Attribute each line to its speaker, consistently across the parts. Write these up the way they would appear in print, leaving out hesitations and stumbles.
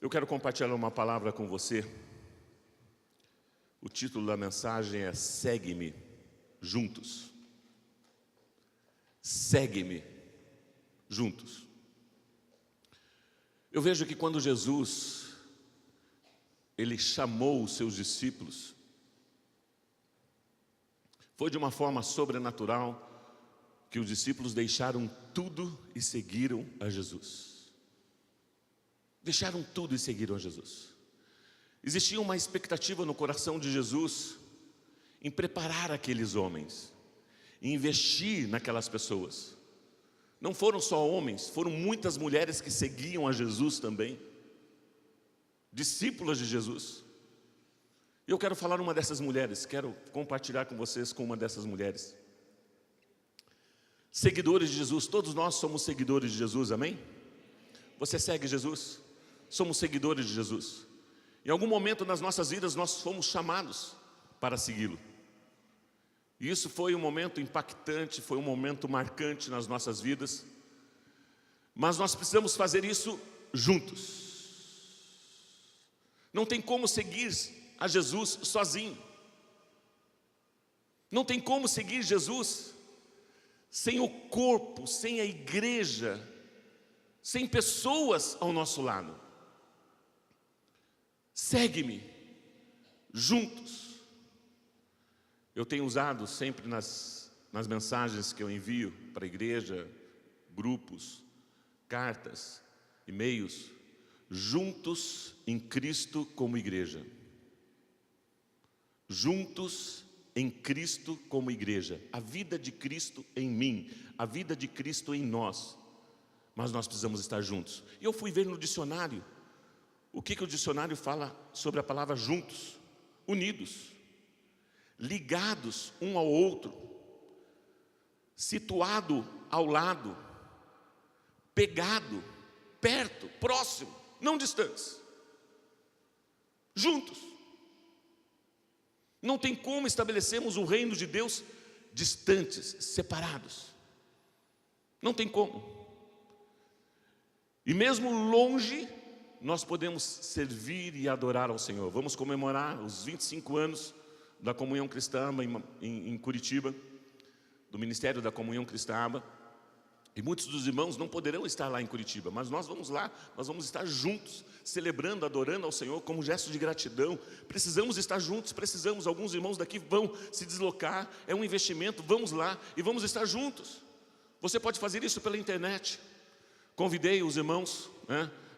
Speaker 1: Eu quero compartilhar uma palavra com você. O título da mensagem é Segue-me juntos. Segue-me juntos. Eu vejo que quando Jesus, Ele chamou os seus discípulos, foi de uma forma sobrenatural que os discípulos deixaram tudo e seguiram a Jesus. Deixaram tudo e seguiram a Jesus. Existia uma expectativa no coração de Jesus em preparar aqueles homens, em investir naquelas pessoas. Não foram só homens, foram muitas mulheres que seguiam a Jesus também, discípulas de Jesus. E eu quero falar uma dessas mulheres, quero compartilhar com vocês com uma dessas mulheres. Seguidores de Jesus, todos nós somos seguidores de Jesus, amém? Você segue Jesus? Somos seguidores de Jesus. Em algum momento nas nossas vidas nós fomos chamados para segui-lo. E isso foi um momento impactante, foi um momento marcante nas nossas vidas. Mas nós precisamos fazer isso juntos. Não tem como seguir a Jesus sozinho. Não tem como seguir Jesus sem o corpo, sem a igreja, sem pessoas ao nosso lado. Segue-me juntos. Eu tenho usado sempre nas mensagens que eu envio para a igreja, grupos, cartas, e-mails, juntos em Cristo como igreja. Juntos em Cristo como igreja. A vida de Cristo em mim, a vida de Cristo em nós. Mas nós precisamos estar juntos. E eu fui ver no dicionário. O que o dicionário fala sobre a palavra juntos? Unidos, ligados um ao outro, situado ao lado, pegado, perto, próximo, não distantes, juntos. Não tem como estabelecermos o reino de Deus distantes, separados. Não tem como. E mesmo longe, nós podemos servir e adorar ao Senhor. Vamos comemorar os 25 anos da Comunhão Cristã em Curitiba, do Ministério da Comunhão Cristã. E muitos dos irmãos não poderão estar lá em Curitiba, mas nós vamos lá, nós vamos estar juntos, celebrando, adorando ao Senhor como gesto de gratidão. Precisamos estar juntos, precisamos. Alguns irmãos daqui vão se deslocar, é um investimento, vamos lá e vamos estar juntos. Você pode fazer isso pela internet. Convidei os irmãos,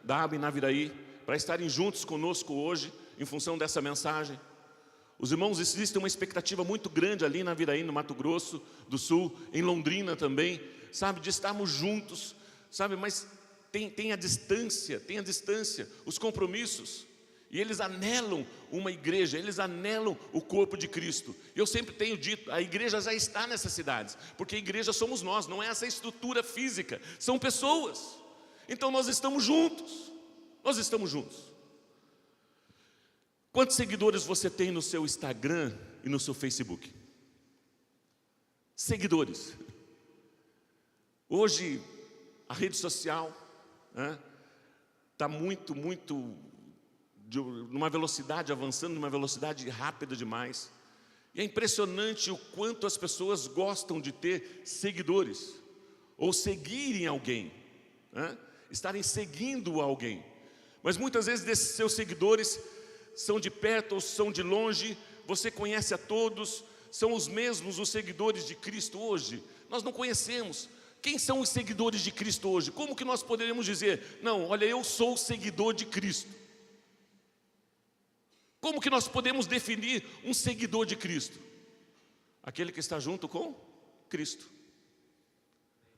Speaker 1: da ABA em Naviraí, para estarem juntos conosco hoje, em função dessa mensagem. Os irmãos, existe uma expectativa muito grande ali em Naviraí, no Mato Grosso do Sul, em Londrina também, sabe, de estarmos juntos, sabe, mas tem a distância, os compromissos, e eles anelam uma igreja, eles anelam o corpo de Cristo. Eu sempre tenho dito, a igreja já está nessas cidades, porque a igreja somos nós, não é essa estrutura física, são pessoas. Então nós estamos juntos, Quantos seguidores você tem no seu Instagram e no seu Facebook? Seguidores. Hoje, a rede social está numa velocidade, avançando numa velocidade rápida demais. E é impressionante o quanto as pessoas gostam de ter seguidores, ou seguirem alguém, estarem seguindo alguém. Mas muitas vezes desses seus seguidores são de perto ou são de longe, você conhece a todos, são os mesmos os seguidores de Cristo hoje. Nós não conhecemos. Quem são os seguidores de Cristo hoje? Como que nós poderíamos dizer, não, olha, eu sou seguidor de Cristo? Como que nós podemos definir um seguidor de Cristo? Aquele que está junto com Cristo.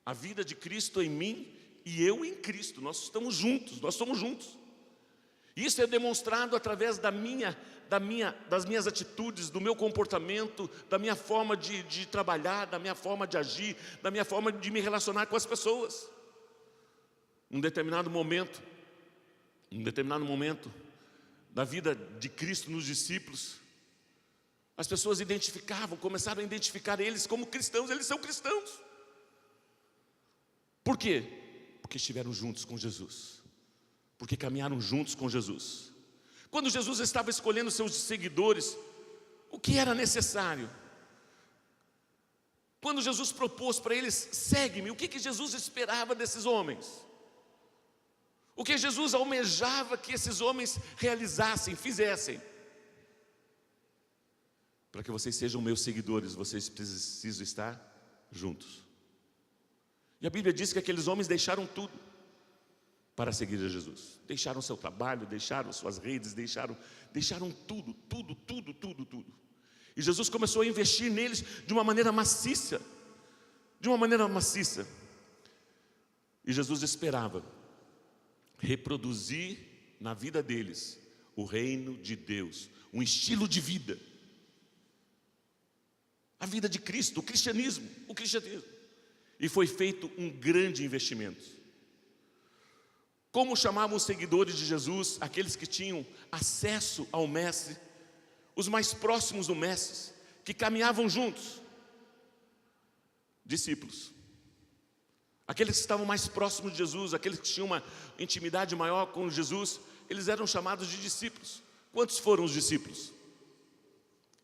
Speaker 1: A vida de Cristo em mim e eu em Cristo, nós estamos juntos, nós somos juntos. Isso é demonstrado através das minhas atitudes, do meu comportamento, da minha forma de trabalhar, da minha forma de agir, da minha forma de me relacionar com as pessoas. Um determinado momento da vida de Cristo nos discípulos, as pessoas começaram a identificar eles como cristãos, eles são cristãos. Por quê? Porque estiveram juntos com Jesus. porque caminharam juntos com Jesus. Quando Jesus estava escolhendo seus seguidores, o que era necessário? Quando Jesus propôs para eles, segue-me, o que Jesus esperava desses homens? O que Jesus almejava que esses homens realizassem, fizessem? Para que vocês sejam meus seguidores, vocês precisam estar juntos. E a Bíblia diz que aqueles homens deixaram tudo para seguir a Jesus. Deixaram seu trabalho, deixaram suas redes, deixaram tudo. E Jesus começou a investir neles de uma maneira maciça. E Jesus esperava reproduzir na vida deles o reino de Deus, um estilo de vida. A vida de Cristo, o cristianismo. E foi feito um grande investimento. Como chamavam os seguidores de Jesus, aqueles que tinham acesso ao Mestre, os mais próximos do Mestre, que caminhavam juntos? Discípulos. Aqueles que estavam mais próximos de Jesus, aqueles que tinham uma intimidade maior com Jesus, eles eram chamados de discípulos. Quantos foram os discípulos?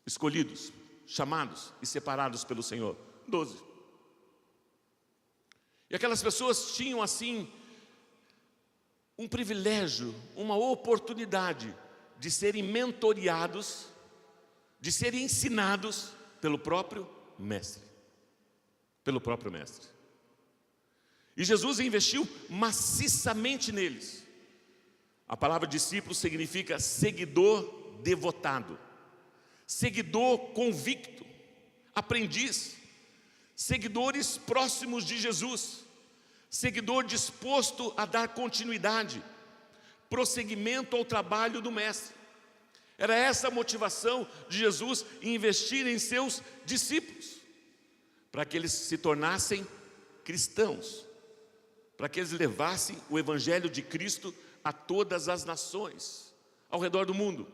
Speaker 1: Escolhidos, chamados e separados pelo Senhor? 12. E aquelas pessoas tinham assim um privilégio, uma oportunidade de serem mentoreados, de serem ensinados pelo próprio Mestre. E Jesus investiu maciçamente neles. A palavra discípulo significa seguidor devotado, seguidor convicto, aprendiz, seguidores próximos de Jesus, seguidor disposto a dar continuidade, prosseguimento ao trabalho do Mestre. Era essa a motivação de Jesus em investir em seus discípulos, para que eles se tornassem cristãos, para que eles levassem o Evangelho de Cristo a todas as nações ao redor do mundo.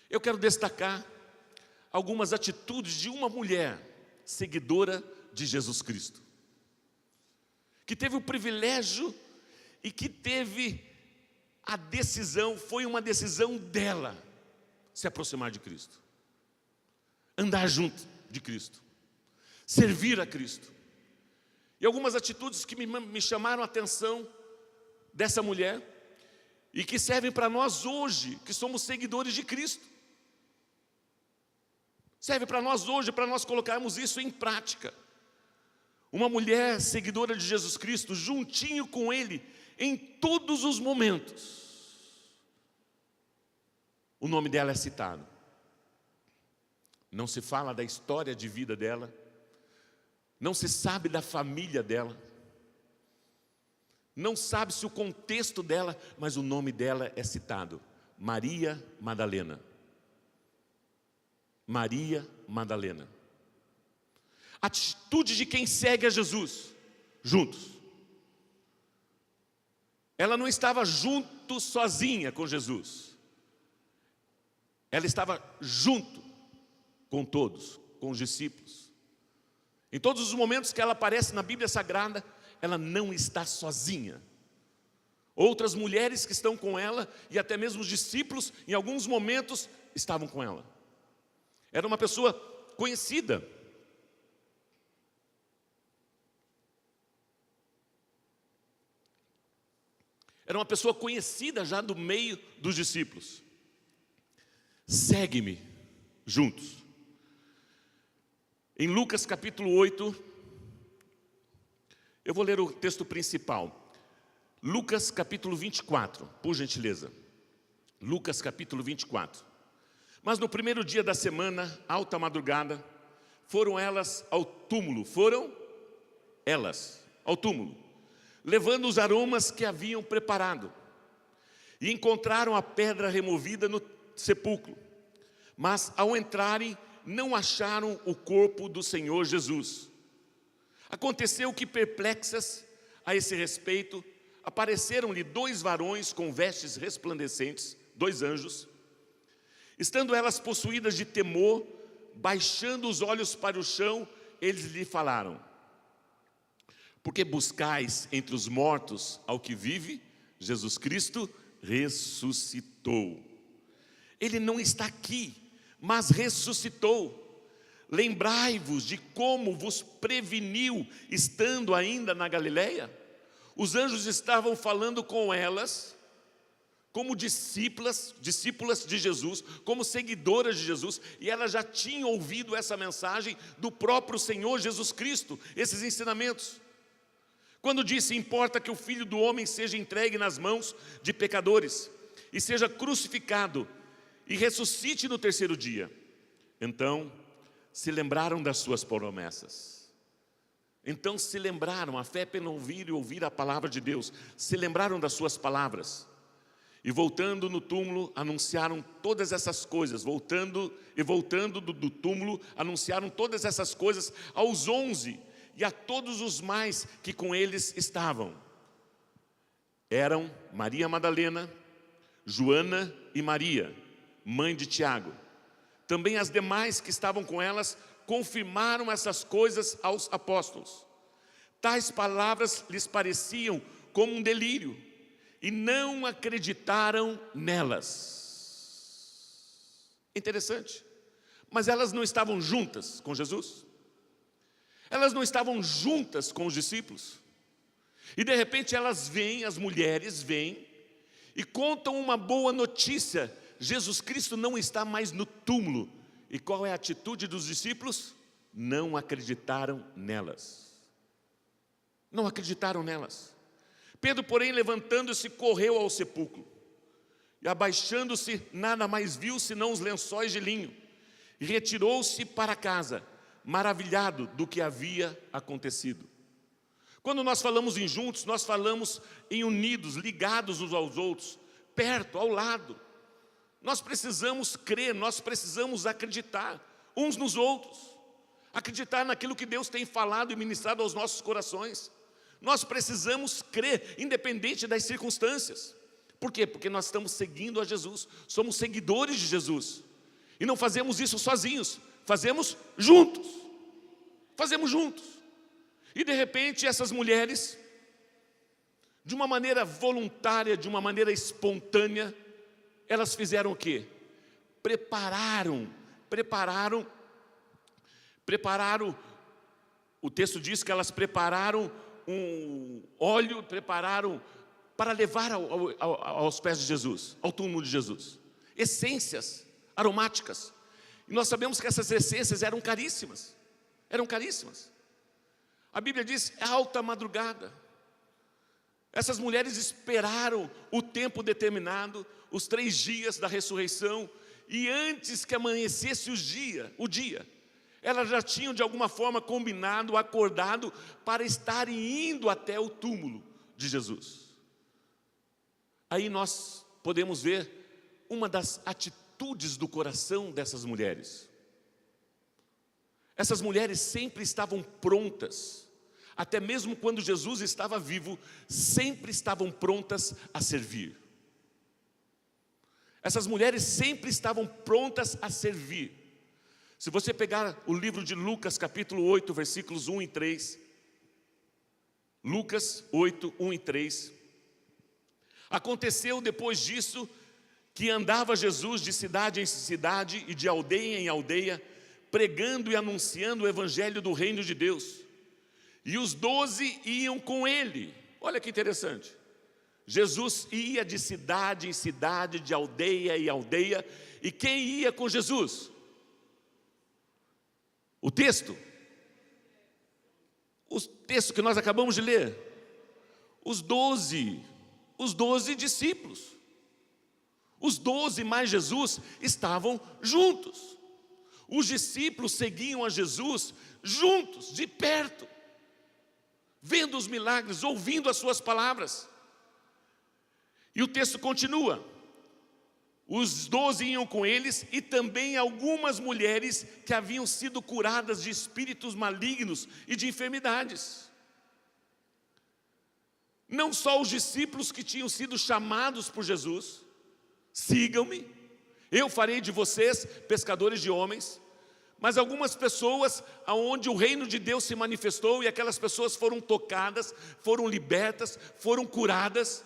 Speaker 1: Eu quero destacar algumas atitudes de uma mulher seguidora de Jesus Cristo, que teve o privilégio e que teve a decisão, foi uma decisão dela, se aproximar de Cristo, andar junto de Cristo, servir a Cristo. E algumas atitudes que me chamaram a atenção dessa mulher e que servem para nós hoje, que somos seguidores de Cristo. Serve para nós hoje, para nós colocarmos isso em prática. Uma mulher seguidora de Jesus Cristo, juntinho com Ele, em todos os momentos. O nome dela é citado. Não se fala da história de vida dela, não se sabe da família dela, não sabe-se o contexto dela, mas o nome dela é citado: Maria Madalena. Maria Madalena. Atitude de quem segue a Jesus, juntos. Ela não estava junto sozinha com Jesus, ela estava junto com todos, com os discípulos. Em todos os momentos que ela aparece na Bíblia Sagrada, ela não está sozinha. Outras mulheres que estão com ela, e até mesmo os discípulos, em alguns momentos, estavam com ela. Era uma pessoa conhecida. Era uma pessoa conhecida já do meio dos discípulos. Segue-me juntos. Em Lucas capítulo 8, eu vou ler o texto principal. Lucas capítulo 24, por gentileza. Lucas capítulo 24. Mas no primeiro dia da semana, alta madrugada, foram elas ao túmulo, levando os aromas que haviam preparado. E encontraram a pedra removida no sepulcro. Mas ao entrarem, não acharam o corpo do Senhor Jesus. Aconteceu que, perplexas a esse respeito, apareceram-lhe 2 varões com vestes resplandecentes, 2 anjos. Estando elas possuídas de temor, baixando os olhos para o chão, eles lhe falaram: por que buscais entre os mortos ao que vive? Jesus Cristo ressuscitou. Ele não está aqui, mas ressuscitou. Lembrai-vos de como vos preveniu, estando ainda na Galileia. Os anjos estavam falando com elas, como discípulas de Jesus, como seguidoras de Jesus, e elas já tinham ouvido essa mensagem do próprio Senhor Jesus Cristo, esses ensinamentos. Quando disse: importa que o Filho do Homem seja entregue nas mãos de pecadores, e seja crucificado, e ressuscite no terceiro dia. Então se lembraram das suas promessas. Então se lembraram, a fé é pelo ouvir e ouvir a palavra de Deus. Se lembraram das suas palavras. E voltando no túmulo, anunciaram todas essas coisas. Voltando do túmulo, anunciaram todas essas coisas aos 11 e a todos os mais que com eles estavam. Eram Maria Madalena, Joana e Maria, mãe de Tiago. Também as demais que estavam com elas confirmaram essas coisas aos apóstolos. Tais palavras lhes pareciam como um delírio, e não acreditaram nelas. Interessante. Mas elas não estavam juntas com Jesus? Elas não estavam juntas com os discípulos? E de repente elas vêm, as mulheres vêm, e contam uma boa notícia: Jesus Cristo não está mais no túmulo. E qual é a atitude dos discípulos? Não acreditaram nelas. Não acreditaram nelas. Pedro, porém, levantando-se, correu ao sepulcro. E abaixando-se, nada mais viu senão os lençóis de linho. E retirou-se para casa, maravilhado do que havia acontecido. Quando nós falamos em juntos, nós falamos em unidos, ligados uns aos outros, perto, ao lado. Nós precisamos crer, nós precisamos acreditar uns nos outros, acreditar naquilo que Deus tem falado e ministrado aos nossos corações. Nós precisamos crer, independente das circunstâncias. Por quê? Porque nós estamos seguindo a Jesus, somos seguidores de Jesus. E não fazemos isso sozinhos, fazemos juntos. Fazemos juntos. E de repente essas mulheres, de uma maneira voluntária, de uma maneira espontânea, elas fizeram o quê? Prepararam. O texto diz que elas prepararam um óleo, prepararam para levar aos pés de Jesus, ao túmulo de Jesus. Essências aromáticas. E nós sabemos que essas essências eram caríssimas. Eram caríssimas. A Bíblia diz, alta madrugada. Essas mulheres esperaram o tempo determinado, os 3 dias da ressurreição, e antes que amanhecesse o dia, elas já tinham de alguma forma combinado, acordado, para estarem indo até o túmulo de Jesus. Aí nós podemos ver uma das atitudes do coração dessas mulheres. Essas mulheres sempre estavam prontas, até mesmo quando Jesus estava vivo, sempre estavam prontas a servir. Essas mulheres sempre estavam prontas a servir. Se você pegar o livro de Lucas, capítulo 8, versículos 1 e 3, Lucas 8, 1 e 3, aconteceu depois disso, que andava Jesus de cidade em cidade e de aldeia em aldeia, pregando e anunciando o evangelho do reino de Deus. E os 12 iam com ele. Olha que interessante. Jesus ia de cidade em cidade, de aldeia em aldeia. E quem ia com Jesus? O texto que nós acabamos de ler. Os 12 discípulos. Os 12 mais Jesus estavam juntos. Os discípulos seguiam a Jesus juntos, de perto, vendo os milagres, ouvindo as suas palavras. E o texto continua. Os 12 iam com eles, e também algumas mulheres que haviam sido curadas de espíritos malignos e de enfermidades. Não só os discípulos que tinham sido chamados por Jesus: sigam-me, eu farei de vocês pescadores de homens. Mas algumas pessoas aonde o reino de Deus se manifestou, e aquelas pessoas foram tocadas, foram libertas, foram curadas.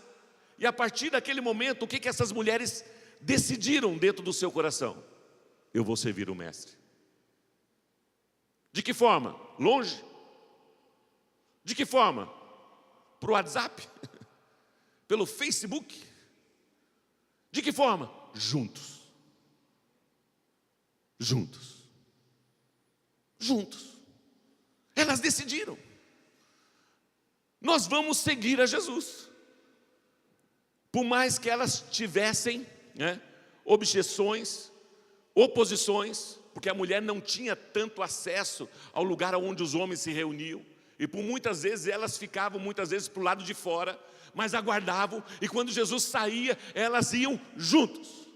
Speaker 1: E a partir daquele momento, o que essas mulheres decidiram dentro do seu coração? Eu vou servir o Mestre. De que forma? Longe? De que forma? Por WhatsApp? Pelo Facebook? De que forma? Juntos. Juntos. Juntos. Elas decidiram. Nós vamos seguir a Jesus. Por mais que elas tivessem, objeções, oposições, porque a mulher não tinha tanto acesso ao lugar onde os homens se reuniam, e por muitas vezes elas ficavam para o lado de fora, mas aguardavam, e quando Jesus saía, elas iam juntos.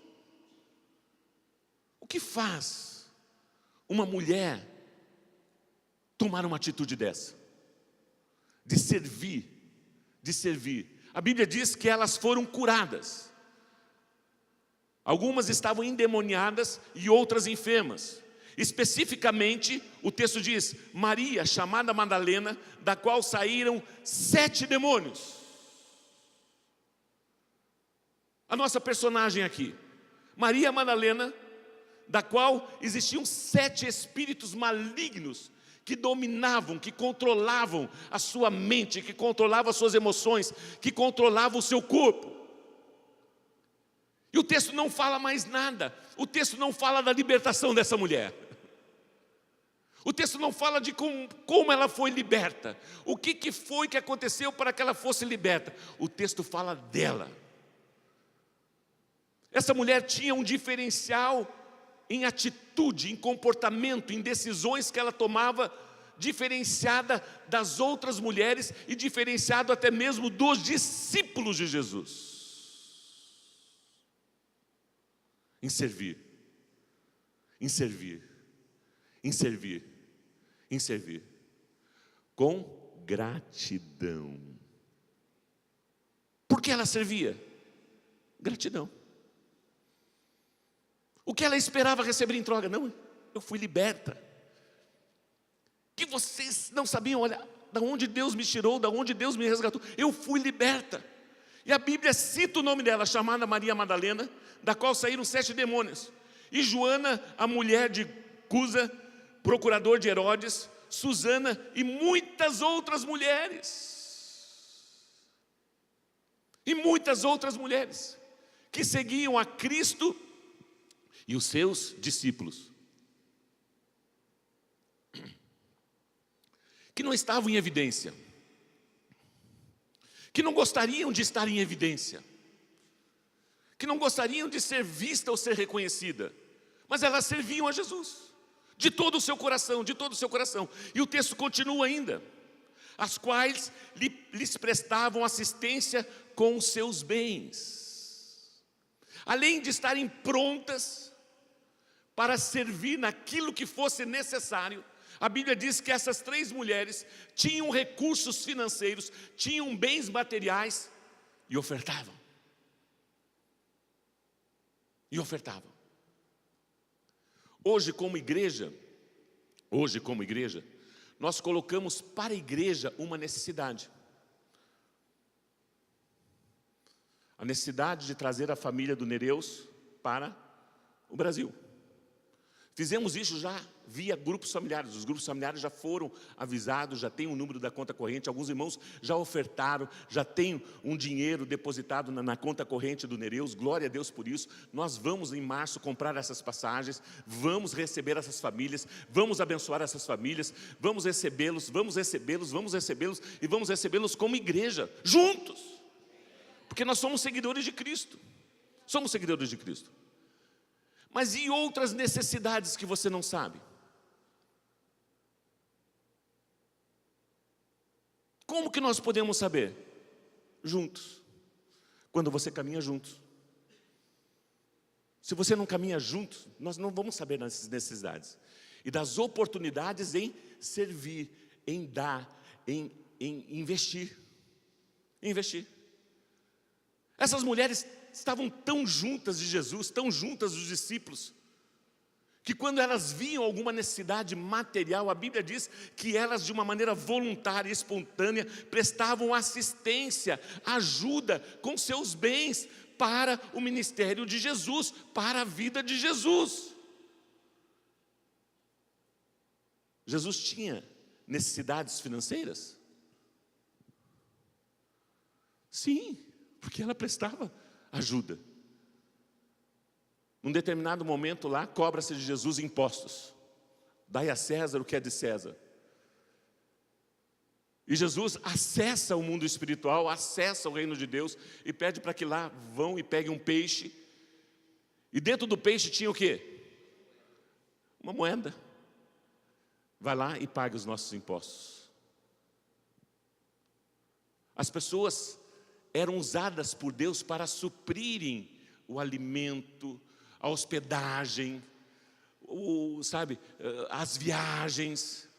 Speaker 1: O que faz uma mulher tomar uma atitude dessa? De servir, de servir. A Bíblia diz que elas foram curadas. Algumas estavam endemoniadas e outras enfermas. Especificamente, o texto diz, Maria, chamada Madalena, da qual saíram 7 demônios. A nossa personagem aqui, Maria Madalena, da qual existiam 7 espíritos malignos que dominavam, que controlavam a sua mente, que controlavam as suas emoções, que controlavam o seu corpo. E o texto não fala mais nada. O texto não fala da libertação dessa mulher. O texto não fala de como ela foi liberta. O que foi que aconteceu para que ela fosse liberta. O texto fala dela. Essa mulher tinha um diferencial em atitude, em comportamento, em decisões que ela tomava, diferenciada das outras mulheres e diferenciado até mesmo dos discípulos de Jesus. Em servir, em servir, em servir, em servir, com gratidão. Por que ela servia? Gratidão. O que ela esperava receber em troca? Não, eu fui liberta. Que vocês não sabiam, olha, da onde Deus me tirou, da onde Deus me resgatou. Eu fui liberta. E a Bíblia cita o nome dela, chamada Maria Madalena, da qual saíram 7 demônios. E Joana, a mulher de Cusa, procurador de Herodes, Susana e muitas outras mulheres. E muitas outras mulheres que seguiam a Cristo e os seus discípulos, que não estavam em evidência, que não gostariam de estar em evidência, que não gostariam de ser vista ou ser reconhecida, mas elas serviam a Jesus, de todo o seu coração, de todo o seu coração. E o texto continua ainda, as quais lhes prestavam assistência com os seus bens, além de estarem prontas para servir naquilo que fosse necessário. A Bíblia diz que essas 3 mulheres tinham recursos financeiros, tinham bens materiais e ofertavam. E ofertavam. Hoje como igreja, nós colocamos para a igreja uma necessidade. A necessidade de trazer a família do Nereus para o Brasil. Fizemos isso já via grupos familiares. Os grupos familiares já foram avisados, já tem o número da conta corrente. Alguns irmãos já ofertaram, já tem um dinheiro depositado na conta corrente do Nereus. Glória a Deus por isso. Nós vamos em março comprar essas passagens, vamos receber essas famílias, vamos abençoar essas famílias, vamos recebê-los e vamos recebê-los como igreja, juntos. Porque nós somos seguidores de Cristo. Somos seguidores de Cristo. Mas e outras necessidades que você não sabe? Como que nós podemos saber? Juntos. Quando você caminha juntos. Se você não caminha juntos, nós não vamos saber das necessidades. E das oportunidades em servir, em dar, em investir. Investir. Essas mulheres estavam tão juntas de Jesus, tão juntas dos discípulos, que quando elas viam alguma necessidade material, a Bíblia diz que elas, de uma maneira voluntária e espontânea, prestavam assistência, ajuda com seus bens para o ministério de Jesus, para a vida de Jesus. Jesus tinha necessidades financeiras? Sim, porque ela prestava ajuda. Num determinado momento lá, cobra-se de Jesus impostos. Dai a César o que é de César. E Jesus acessa o mundo espiritual, acessa o reino de Deus e pede para que lá vão e peguem um peixe. E dentro do peixe tinha o quê? Uma moeda. Vai lá e paga os nossos impostos. As pessoas eram usadas por Deus para suprirem o alimento, a hospedagem, as viagens.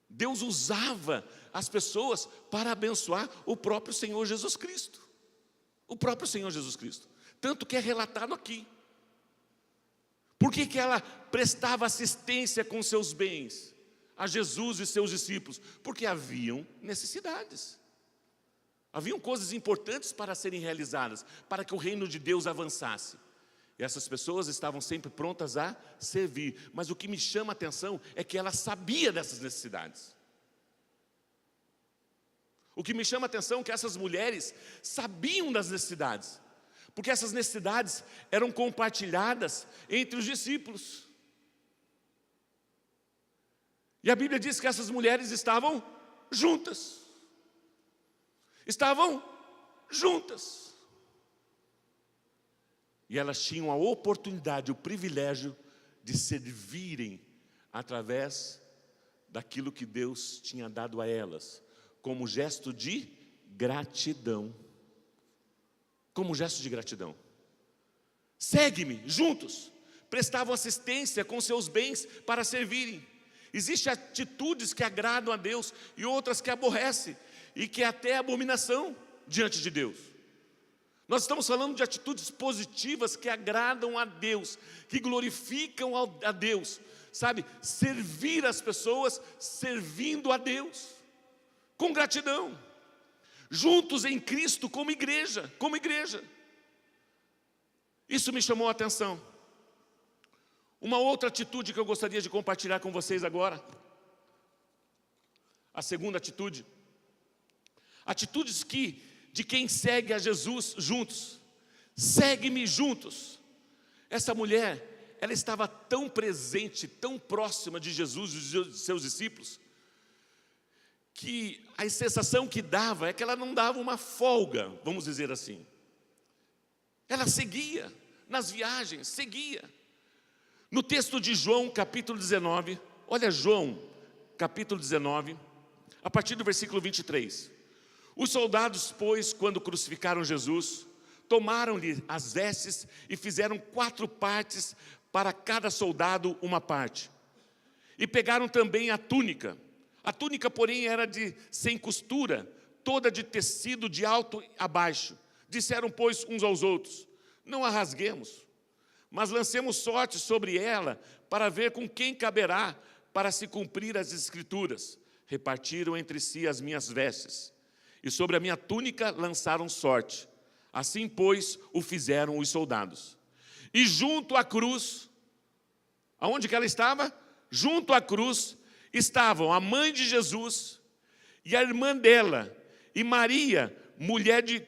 Speaker 1: Deus usava as pessoas para abençoar o próprio Senhor Jesus Cristo. O próprio Senhor Jesus Cristo. Tanto que é relatado aqui. Por que ela prestava assistência com seus bens a Jesus e seus discípulos? Porque haviam necessidades. Haviam coisas importantes para serem realizadas, para que o reino de Deus avançasse. E essas pessoas estavam sempre prontas a servir. Mas o que me chama a atenção é que ela sabia dessas necessidades. O que me chama a atenção é que essas mulheres sabiam das necessidades. Porque essas necessidades eram compartilhadas entre os discípulos. E a Bíblia diz que essas mulheres estavam juntas. Estavam juntas. E elas tinham a oportunidade, o privilégio de servirem através daquilo que Deus tinha dado a elas, como gesto de gratidão. Como gesto de gratidão. Segue-me, juntos. Prestavam assistência com seus bens para servirem. Existem atitudes que agradam a Deus e outras que aborrecem e que é até abominação diante de Deus. Nós estamos falando de atitudes positivas que agradam a Deus, que glorificam a Deus, sabe? Servir as pessoas servindo a Deus, com gratidão, juntos em Cristo como igreja, Isso me chamou a atenção. Uma outra atitude que eu gostaria de compartilhar com vocês agora, a segunda atitude, atitudes de quem segue a Jesus juntos. Segue-me juntos. Essa mulher, ela estava tão presente, tão próxima de Jesus e de seus discípulos, que a sensação que dava é que ela não dava uma folga, vamos dizer assim. Ela seguia nas viagens, seguia. No texto de João, capítulo 19, olha João, capítulo 19, a partir do versículo 23. Os soldados, pois, quando crucificaram Jesus, tomaram-lhe as vestes e fizeram 4 partes, para cada soldado uma parte. E pegaram também a túnica. A túnica, porém, era sem costura, toda de tecido de alto a baixo. Disseram, pois, uns aos outros, não a rasguemos, mas lancemos sorte sobre ela, para ver com quem caberá, para se cumprir as Escrituras. Repartiram entre si as minhas vestes, e sobre a minha túnica lançaram sorte. Assim, pois, o fizeram os soldados. E junto à cruz, aonde que ela estava? Junto à cruz, estavam a mãe de Jesus e a irmã dela, e Maria, mulher de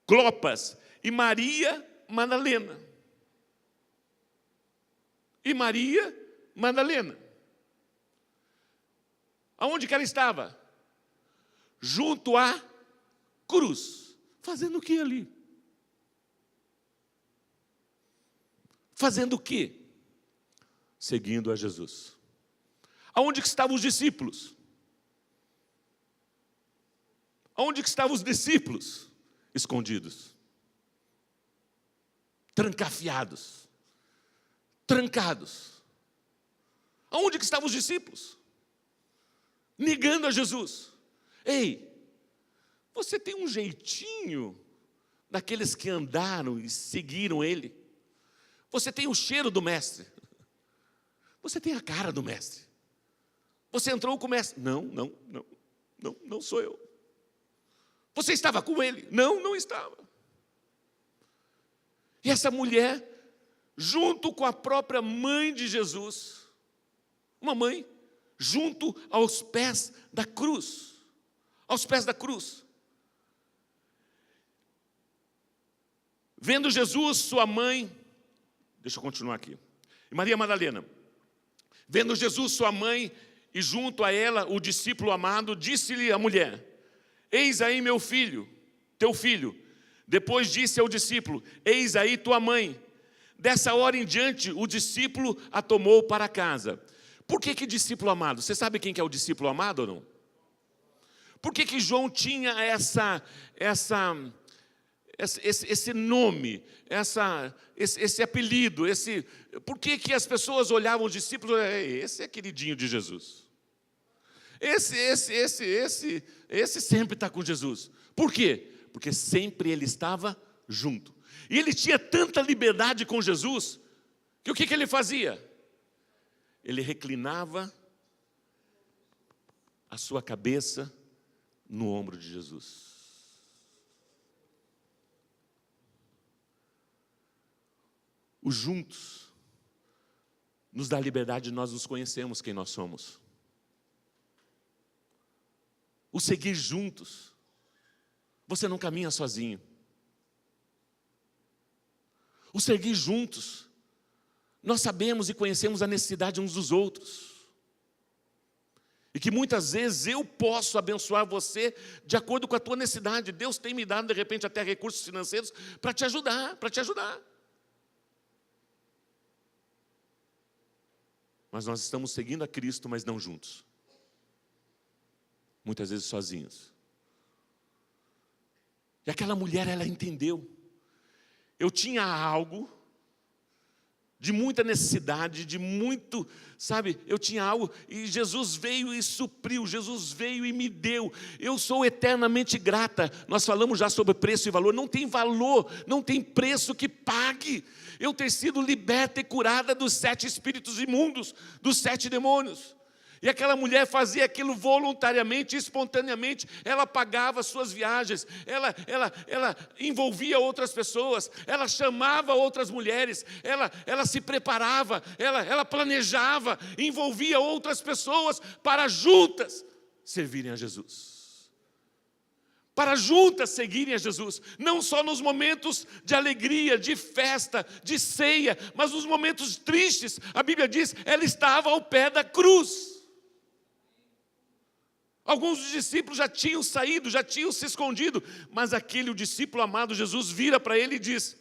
Speaker 1: Clopas, e Maria Madalena. E Maria Madalena. Aonde que ela estava? Junto à cruz. Fazendo o que ali? Fazendo o que? Seguindo a Jesus. Aonde que estavam os discípulos? Aonde que estavam os discípulos? Escondidos. Trancafiados. Trancados. Aonde que estavam os discípulos? Negando a Jesus. Ei, você tem um jeitinho daqueles que andaram e seguiram Ele. Você tem o cheiro do Mestre. Você tem a cara do mestre. Você entrou com o mestre. Não sou eu. Você estava com ele? Não estava. E essa mulher, junto com a própria mãe de Jesus, uma mãe, junto aos pés da cruz, vendo Jesus, sua mãe, deixa eu continuar aqui, e Maria Madalena, vendo Jesus, sua mãe, e junto a ela o discípulo amado, disse-lhe a mulher: eis aí meu filho, teu filho. Depois disse ao discípulo: eis aí tua mãe. Dessa hora em diante, o discípulo a tomou para casa. Por que discípulo amado? Você sabe quem que é o discípulo amado ou não? Por que João tinha esse nome, esse apelido? Por que as pessoas olhavam os discípulos? Esse é queridinho de Jesus. Esse sempre está com Jesus. Por quê? Porque sempre ele estava junto. E ele tinha tanta liberdade com Jesus, que o que ele fazia? Ele reclinava a sua cabeça no ombro de Jesus. Os juntos nos dá liberdade de nós nos conhecermos quem nós somos. O seguir juntos, você não caminha sozinho. O seguir juntos, nós sabemos e conhecemos a necessidade uns dos outros. E que muitas vezes eu posso abençoar você de acordo com a tua necessidade. Deus tem me dado de repente até recursos financeiros para te ajudar, Mas nós estamos seguindo a Cristo, mas não juntos. Muitas vezes sozinhos. E aquela mulher, ela entendeu. Eu tinha algo de muita necessidade, eu tinha algo, e Jesus veio e supriu, Jesus veio e me deu. Eu sou eternamente grata. Nós falamos já sobre preço e valor. Não tem valor, não tem preço que pague eu ter sido liberta e curada dos 7 espíritos imundos, dos 7 demônios. E aquela mulher fazia aquilo voluntariamente, espontaneamente. Ela pagava suas viagens, ela envolvia outras pessoas, ela chamava outras mulheres, ela se preparava, ela planejava, envolvia outras pessoas para juntas servirem a Jesus. Para juntas seguirem a Jesus, não só nos momentos de alegria, de festa, de ceia, mas nos momentos tristes. A Bíblia diz, ela estava ao pé da cruz. Alguns dos discípulos já tinham saído, já tinham se escondido, mas o discípulo amado Jesus vira para ele e diz: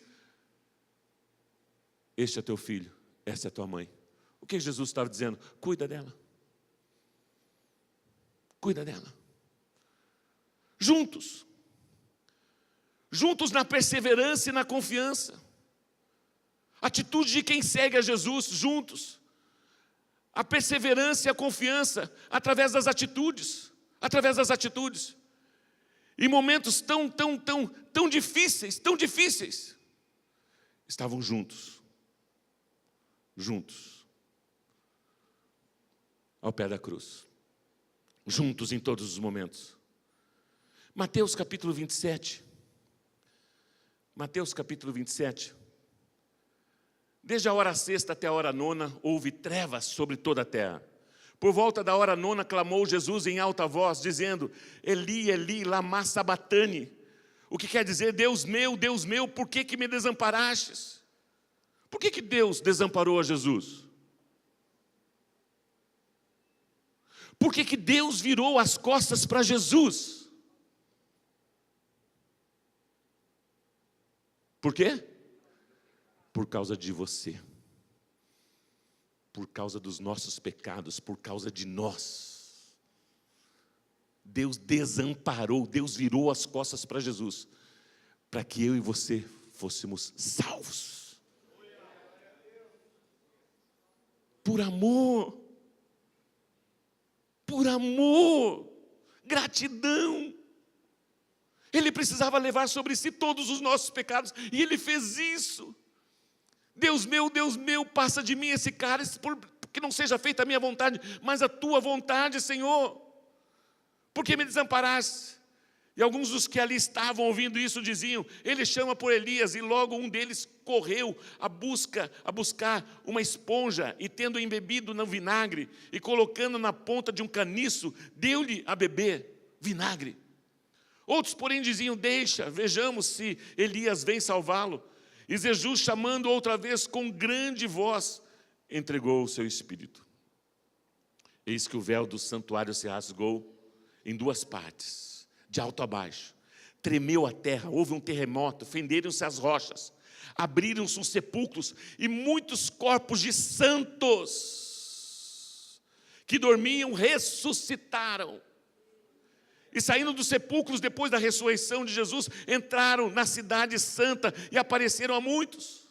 Speaker 1: este é teu filho, essa é tua mãe. O que Jesus estava dizendo? Cuida dela. Cuida dela. Juntos na perseverança e na confiança. Atitude de quem segue a Jesus, juntos. A perseverança e a confiança através das atitudes. Em momentos tão difíceis, estavam juntos, ao pé da cruz, juntos em todos os momentos. Mateus capítulo 27, desde a hora sexta até a hora nona, houve trevas sobre toda a terra. Por volta da hora nona, clamou Jesus em alta voz, dizendo: Eli, Eli, lama sabatani. O que quer dizer: Deus meu, por que me desamparastes? Por que Deus desamparou a Jesus? Por que Deus virou as costas para Jesus? Por quê? Por causa de você. Por causa dos nossos pecados, por causa de nós. Deus desamparou, Deus virou as costas para Jesus, para que eu e você fôssemos salvos. Por amor, gratidão. Ele precisava levar sobre si todos os nossos pecados, e Ele fez isso. Deus meu, passa de mim esse cálice, que não seja feita a minha vontade, mas a tua vontade, Senhor. Por que me desamparaste? E alguns dos que ali estavam ouvindo isso diziam: ele chama por Elias. E logo um deles correu a buscar uma esponja, e tendo embebido no vinagre e colocando na ponta de um caniço, deu-lhe a beber vinagre. Outros, porém, diziam: deixa, vejamos se Elias vem salvá-lo. E Jesus, chamando outra vez com grande voz, entregou o seu espírito. Eis que o véu do santuário se rasgou em duas partes, de alto a baixo. Tremeu a terra, houve um terremoto, fenderam-se as rochas, abriram-se os sepulcros, e muitos corpos de santos que dormiam ressuscitaram. E saindo dos sepulcros depois da ressurreição de Jesus, entraram na cidade santa e apareceram a muitos.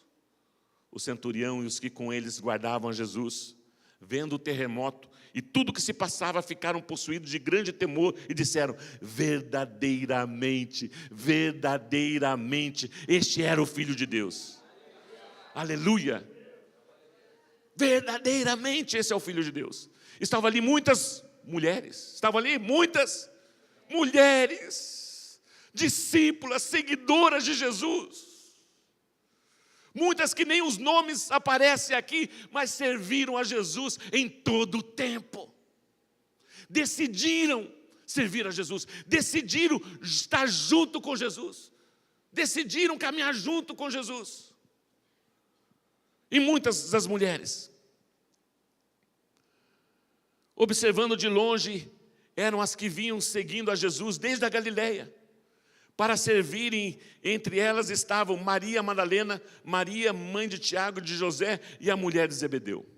Speaker 1: O centurião e os que com eles guardavam a Jesus, vendo o terremoto e tudo que se passava, ficaram possuídos de grande temor e disseram: verdadeiramente, verdadeiramente, este era o Filho de Deus. Aleluia! Verdadeiramente esse é o Filho de Deus. Estavam ali muitas mulheres, discípulas, seguidoras de Jesus. Muitas que nem os nomes aparecem aqui, mas serviram a Jesus em todo o tempo. Decidiram servir a Jesus, decidiram estar junto com Jesus, decidiram caminhar junto com Jesus. E muitas das mulheres, observando de longe, eram as que vinham seguindo a Jesus desde a Galileia, para servirem. Entre elas estavam Maria Madalena, Maria, mãe de Tiago, de José, e a mulher de Zebedeu.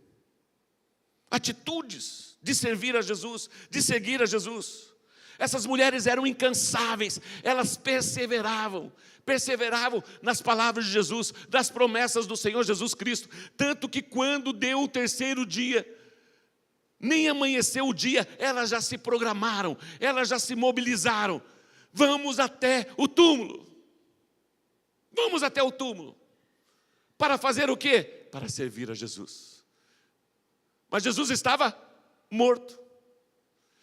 Speaker 1: Atitudes de servir a Jesus, de seguir a Jesus. Essas mulheres eram incansáveis, elas perseveravam nas palavras de Jesus, das promessas do Senhor Jesus Cristo. Tanto que quando deu o terceiro dia, nem amanheceu o dia, elas já se programaram, elas já se mobilizaram. Vamos até o túmulo. Vamos até o túmulo. Para fazer o quê? Para servir a Jesus. Mas Jesus estava morto.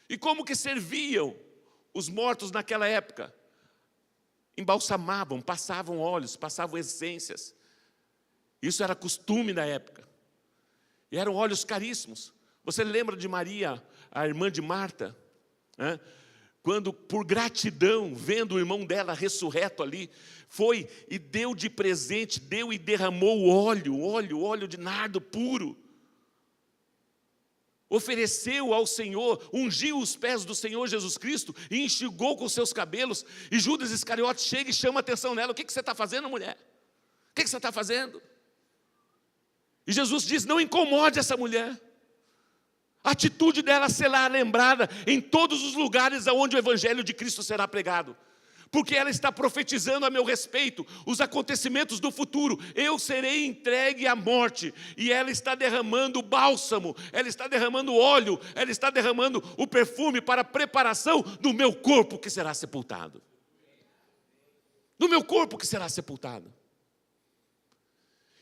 Speaker 1: E como que serviam os mortos naquela época? Embalsamavam, passavam óleos, passavam essências. Isso era costume da época. E eram óleos caríssimos. Você lembra de Maria, a irmã de Marta? Quando, por gratidão, vendo o irmão dela ressurreto ali, foi e deu de presente, deu e derramou óleo de nardo puro. Ofereceu ao Senhor, ungiu os pés do Senhor Jesus Cristo e enxugou com seus cabelos. E Judas Iscariote chega e chama a atenção nela: o que você está fazendo, mulher? O que você está fazendo? E Jesus diz: não incomode essa mulher. A atitude dela será lembrada em todos os lugares onde o Evangelho de Cristo será pregado. Porque ela está profetizando a meu respeito os acontecimentos do futuro. Eu serei entregue à morte. E ela está derramando bálsamo, ela está derramando óleo, ela está derramando o perfume para a preparação do meu corpo que será sepultado. Do meu corpo que será sepultado.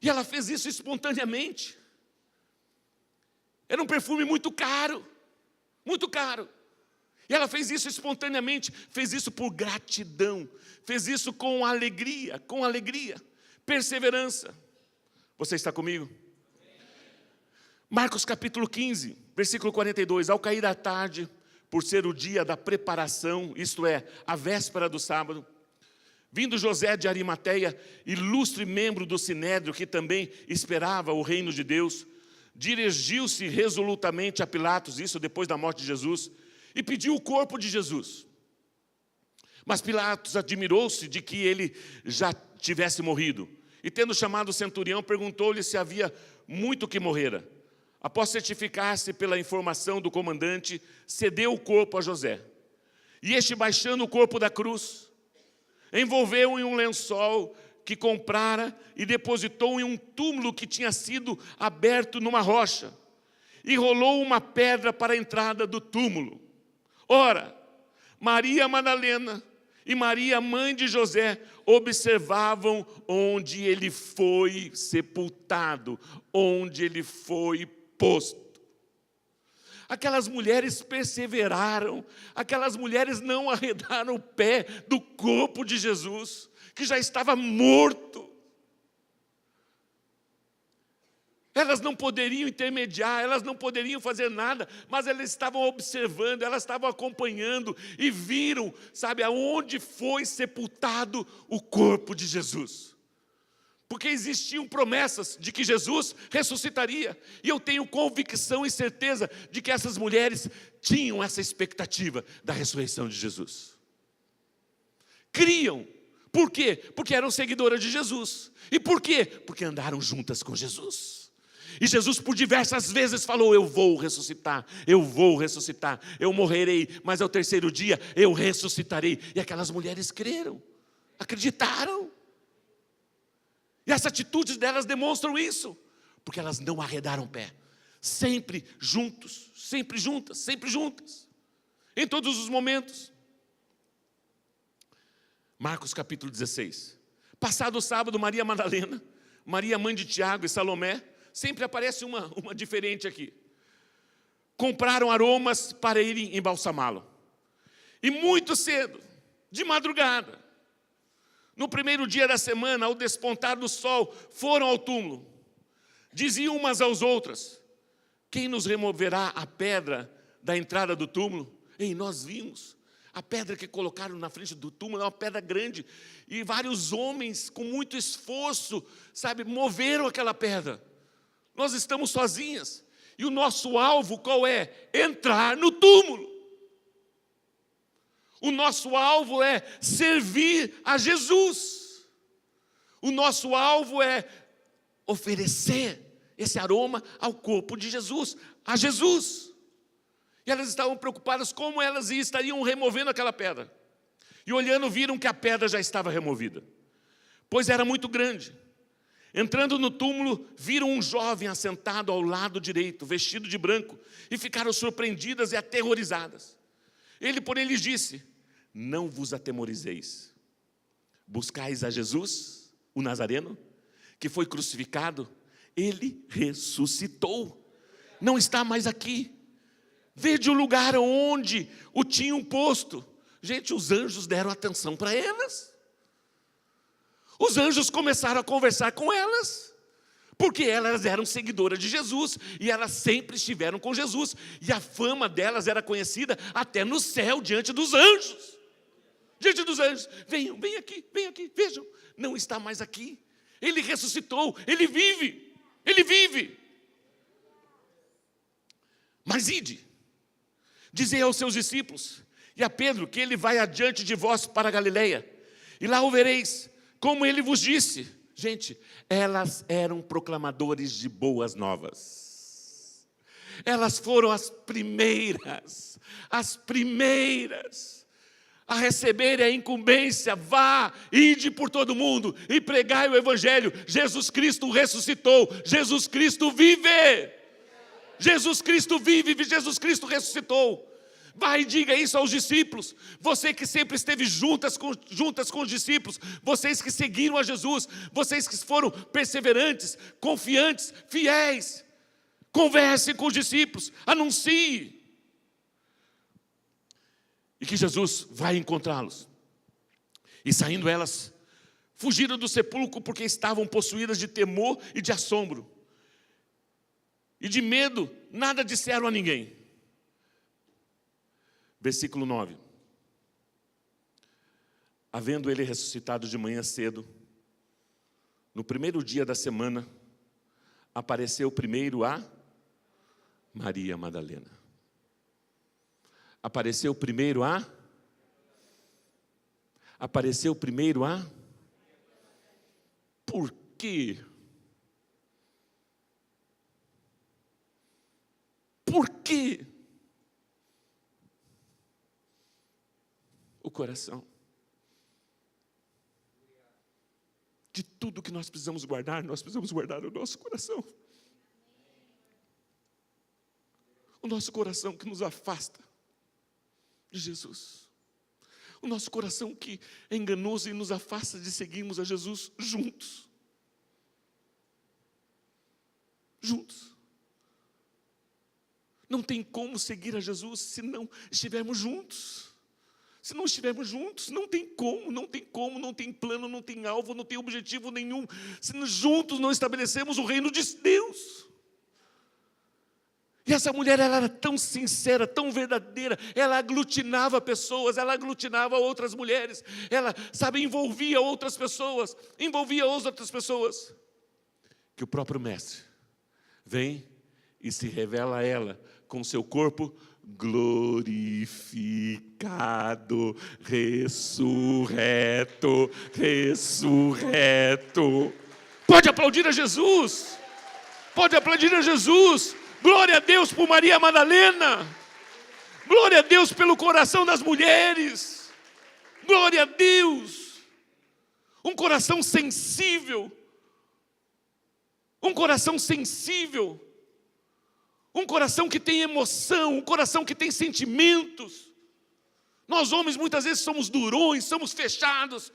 Speaker 1: E ela fez isso espontaneamente. Era um perfume muito caro, muito caro. E ela fez isso espontaneamente, fez isso por gratidão, fez isso com alegria, perseverança. Você está comigo? Marcos capítulo 15, versículo 42. Ao cair da tarde, por ser o dia da preparação, isto é, a véspera do sábado, vindo José de Arimateia, ilustre membro do Sinédrio, que também esperava o reino de Deus, dirigiu-se resolutamente a Pilatos, isso depois da morte de Jesus, e pediu o corpo de Jesus. Mas Pilatos admirou-se de que ele já tivesse morrido, e tendo chamado o centurião, perguntou-lhe se havia muito que morrera. Após certificar-se pela informação do comandante, cedeu o corpo a José. E este, baixando o corpo da cruz, envolveu em um lençol que comprara e depositou em um túmulo que tinha sido aberto numa rocha, e rolou uma pedra para a entrada do túmulo. Ora, Maria Madalena e Maria, mãe de José, observavam onde ele foi sepultado, onde ele foi posto. Aquelas mulheres perseveraram, aquelas mulheres não arredaram o pé do corpo de Jesus, que já estava morto. Elas não poderiam intermediar, elas não poderiam fazer nada, mas elas estavam observando, elas estavam acompanhando e viram, sabe, aonde foi sepultado o corpo de Jesus. Porque existiam promessas de que Jesus ressuscitaria. E eu tenho convicção e certeza de que essas mulheres tinham essa expectativa da ressurreição de Jesus. Criam. Por quê? Porque eram seguidoras de Jesus. E por quê? Porque andaram juntas com Jesus. E Jesus por diversas vezes falou: eu vou ressuscitar, eu morrerei, mas ao terceiro dia eu ressuscitarei. E aquelas mulheres creram, acreditaram. E as atitudes delas demonstram isso, porque elas não arredaram o pé, sempre juntos, sempre juntas, em todos os momentos. Marcos capítulo 16. Passado o sábado, Maria Madalena, Maria mãe de Tiago e Salomé, sempre aparece uma diferente aqui. Compraram aromas para irem embalsamá-lo. E muito cedo, de madrugada, no primeiro dia da semana, ao despontar do sol, foram ao túmulo. Diziam umas às outras: quem nos removerá a pedra da entrada do túmulo? Ei, nós vimos a pedra que colocaram na frente do túmulo, é uma pedra grande, e vários homens com muito esforço, sabe, moveram aquela pedra. Nós estamos sozinhas, e o nosso alvo qual é? Entrar no túmulo. O nosso alvo é servir a Jesus. O nosso alvo é oferecer esse aroma ao corpo de Jesus, a Jesus. E elas estavam preocupadas como elas estariam removendo aquela pedra. E olhando, viram que a pedra já estava removida, pois era muito grande. Entrando no túmulo, viram um jovem assentado ao lado direito, vestido de branco, e ficaram surpreendidas e aterrorizadas. Ele, porém, lhes disse: não vos atemorizeis. Buscais a Jesus, o Nazareno, que foi crucificado. Ele ressuscitou. Não está mais aqui. Vede o lugar onde o tinham posto. Gente, os anjos deram atenção para elas. Os anjos começaram a conversar com elas, porque elas eram seguidoras de Jesus, e elas sempre estiveram com Jesus, e a fama delas era conhecida até no céu, diante dos anjos. Diante dos anjos: venham, vem aqui, vejam, não está mais aqui. Ele ressuscitou, ele vive. Mas ide, dizei aos seus discípulos e a Pedro que ele vai adiante de vós para a Galileia, e lá o vereis, como ele vos disse. Gente, elas eram proclamadores de boas novas. Elas foram as primeiras a receberem a incumbência: vá, ide por todo mundo e pregai o evangelho. Jesus Cristo ressuscitou, Jesus Cristo vive. Jesus Cristo vive, Jesus Cristo ressuscitou. Vai e diga isso aos discípulos. Você que sempre esteve juntas com os discípulos, vocês que seguiram a Jesus, vocês que foram perseverantes, confiantes, fiéis, conversem com os discípulos, anuncie. E que Jesus vai encontrá-los. E saindo elas, fugiram do sepulcro, porque estavam possuídas de temor e de assombro. E de medo, nada disseram a ninguém. Versículo 9. Havendo ele ressuscitado de manhã cedo, no primeiro dia da semana, apareceu primeiro a Maria Madalena. Apareceu primeiro a Por quê? Por quê? O coração. De tudo que nós precisamos guardar o nosso coração. O nosso coração que nos afasta de Jesus. O nosso coração que é enganoso e nos afasta de seguirmos a Jesus juntos. Não tem como seguir a Jesus se não estivermos juntos. Se não estivermos juntos, não tem como, não tem plano, não tem alvo, não tem objetivo nenhum. Se juntos não estabelecemos o reino de Deus. E essa mulher, ela era tão sincera, tão verdadeira, ela aglutinava pessoas, ela aglutinava outras mulheres, ela, envolvia outras pessoas, que o próprio mestre vem e se revela a ela com seu corpo glorificado, ressurreto. Pode aplaudir a Jesus, glória a Deus por Maria Madalena, glória a Deus pelo coração das mulheres, glória a Deus, um coração sensível, um coração que tem emoção, um coração que tem sentimentos. Nós homens muitas vezes somos durões, somos fechados,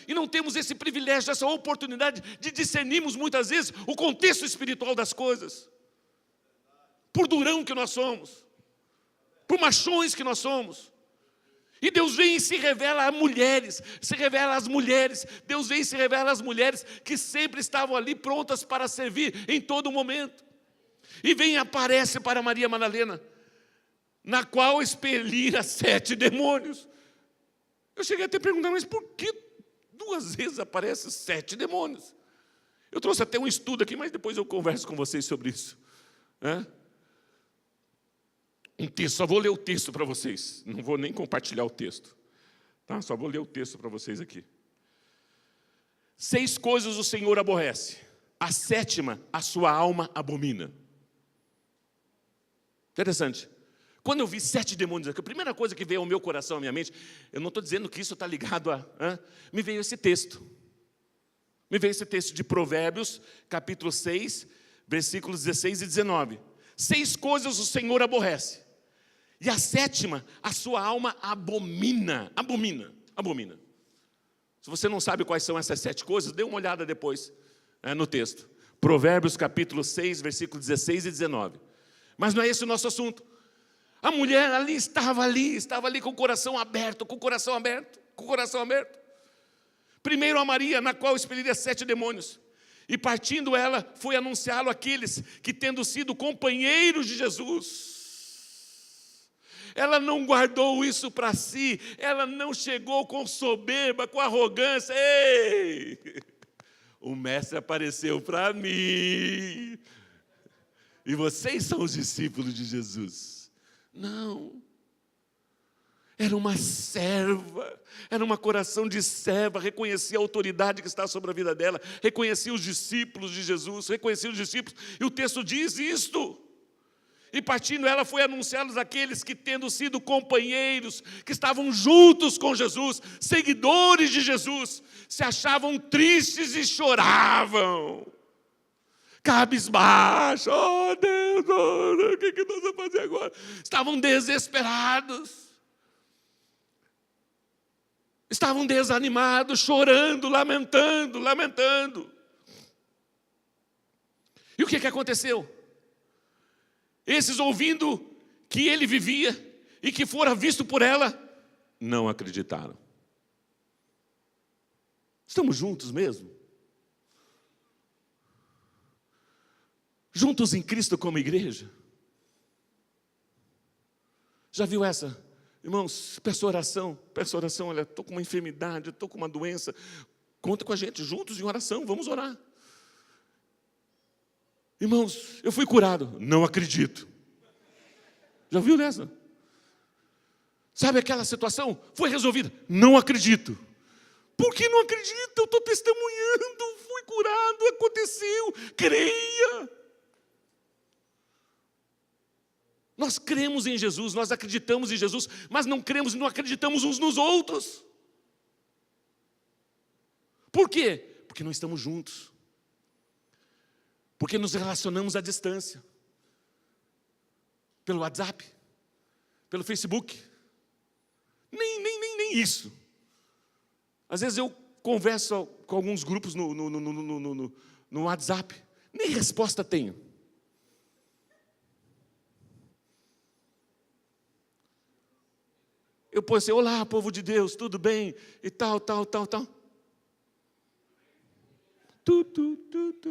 Speaker 1: e não temos esse privilégio, essa oportunidade de discernirmos muitas vezes o contexto espiritual das coisas. Por durão que nós somos, por machões que nós somos. E Deus vem e se revela a mulheres, Deus vem e se revela às mulheres que sempre estavam ali prontas para servir em todo momento. E vem e aparece para Maria Madalena, na qual expelira 7 demônios. Eu cheguei até a perguntar, mas por que 2 vezes aparecem 7 demônios? Eu trouxe até um estudo aqui, mas depois eu converso com vocês sobre isso. Um texto, só vou ler o texto para vocês, não vou nem compartilhar o texto, tá? Só vou ler o texto para vocês aqui. 6 coisas o Senhor aborrece, a 7ª a sua alma abomina. Interessante. Quando eu vi 7 demônios aqui, a primeira coisa que veio ao meu coração, à minha mente, eu não estou dizendo que isso está ligado me veio esse texto. Me veio esse texto de Provérbios, capítulo 6, versículos 16 e 19. 6 coisas o Senhor aborrece, e a 7ª, a sua alma abomina. Se você não sabe quais são essas 7 coisas, dê uma olhada depois no texto. Provérbios capítulo 6, versículos 16 e 19. Mas não é esse o nosso assunto. A mulher estava ali com o coração aberto, Primeiro a Maria, na qual expeliria 7 demônios. E partindo ela, foi anunciá-lo àqueles que, tendo sido companheiros de Jesus, ela não guardou isso para si, ela não chegou com soberba, com arrogância. Ei, o mestre apareceu para mim, e vocês são os discípulos de Jesus. Não. Era uma serva, era um coração de serva, reconhecia a autoridade que está sobre a vida dela, reconhecia os discípulos de Jesus, e o texto diz isto. E partindo ela, foi anunciá-los àqueles que, tendo sido companheiros, que estavam juntos com Jesus, seguidores de Jesus, se achavam tristes e choravam, cabisbaixo. Oh Deus, o que nós vamos fazer agora? Estavam desesperados. Estavam desanimados, chorando, lamentando. E o que aconteceu? Esses, ouvindo que ele vivia e que fora visto por ela, não acreditaram. Estamos juntos mesmo? Juntos em Cristo como igreja? Já viu essa? Irmãos, peço oração, olha, estou com uma enfermidade, estou com uma doença, conta com a gente, juntos em oração, vamos orar. Irmãos, eu fui curado, não acredito. Já viu nessa? Sabe aquela situação? Foi resolvida, não acredito. Por que não acredito? Eu estou testemunhando, fui curado, aconteceu, creia. Nós cremos em Jesus, nós acreditamos em Jesus, mas não cremos e não acreditamos uns nos outros. Por quê? Porque não estamos juntos. Porque nos relacionamos à distância. Pelo WhatsApp, pelo Facebook. Nem isso. Às vezes eu converso com alguns grupos no WhatsApp, nem resposta tenho. eu pensei, olá, povo de Deus, tudo bem? E tal.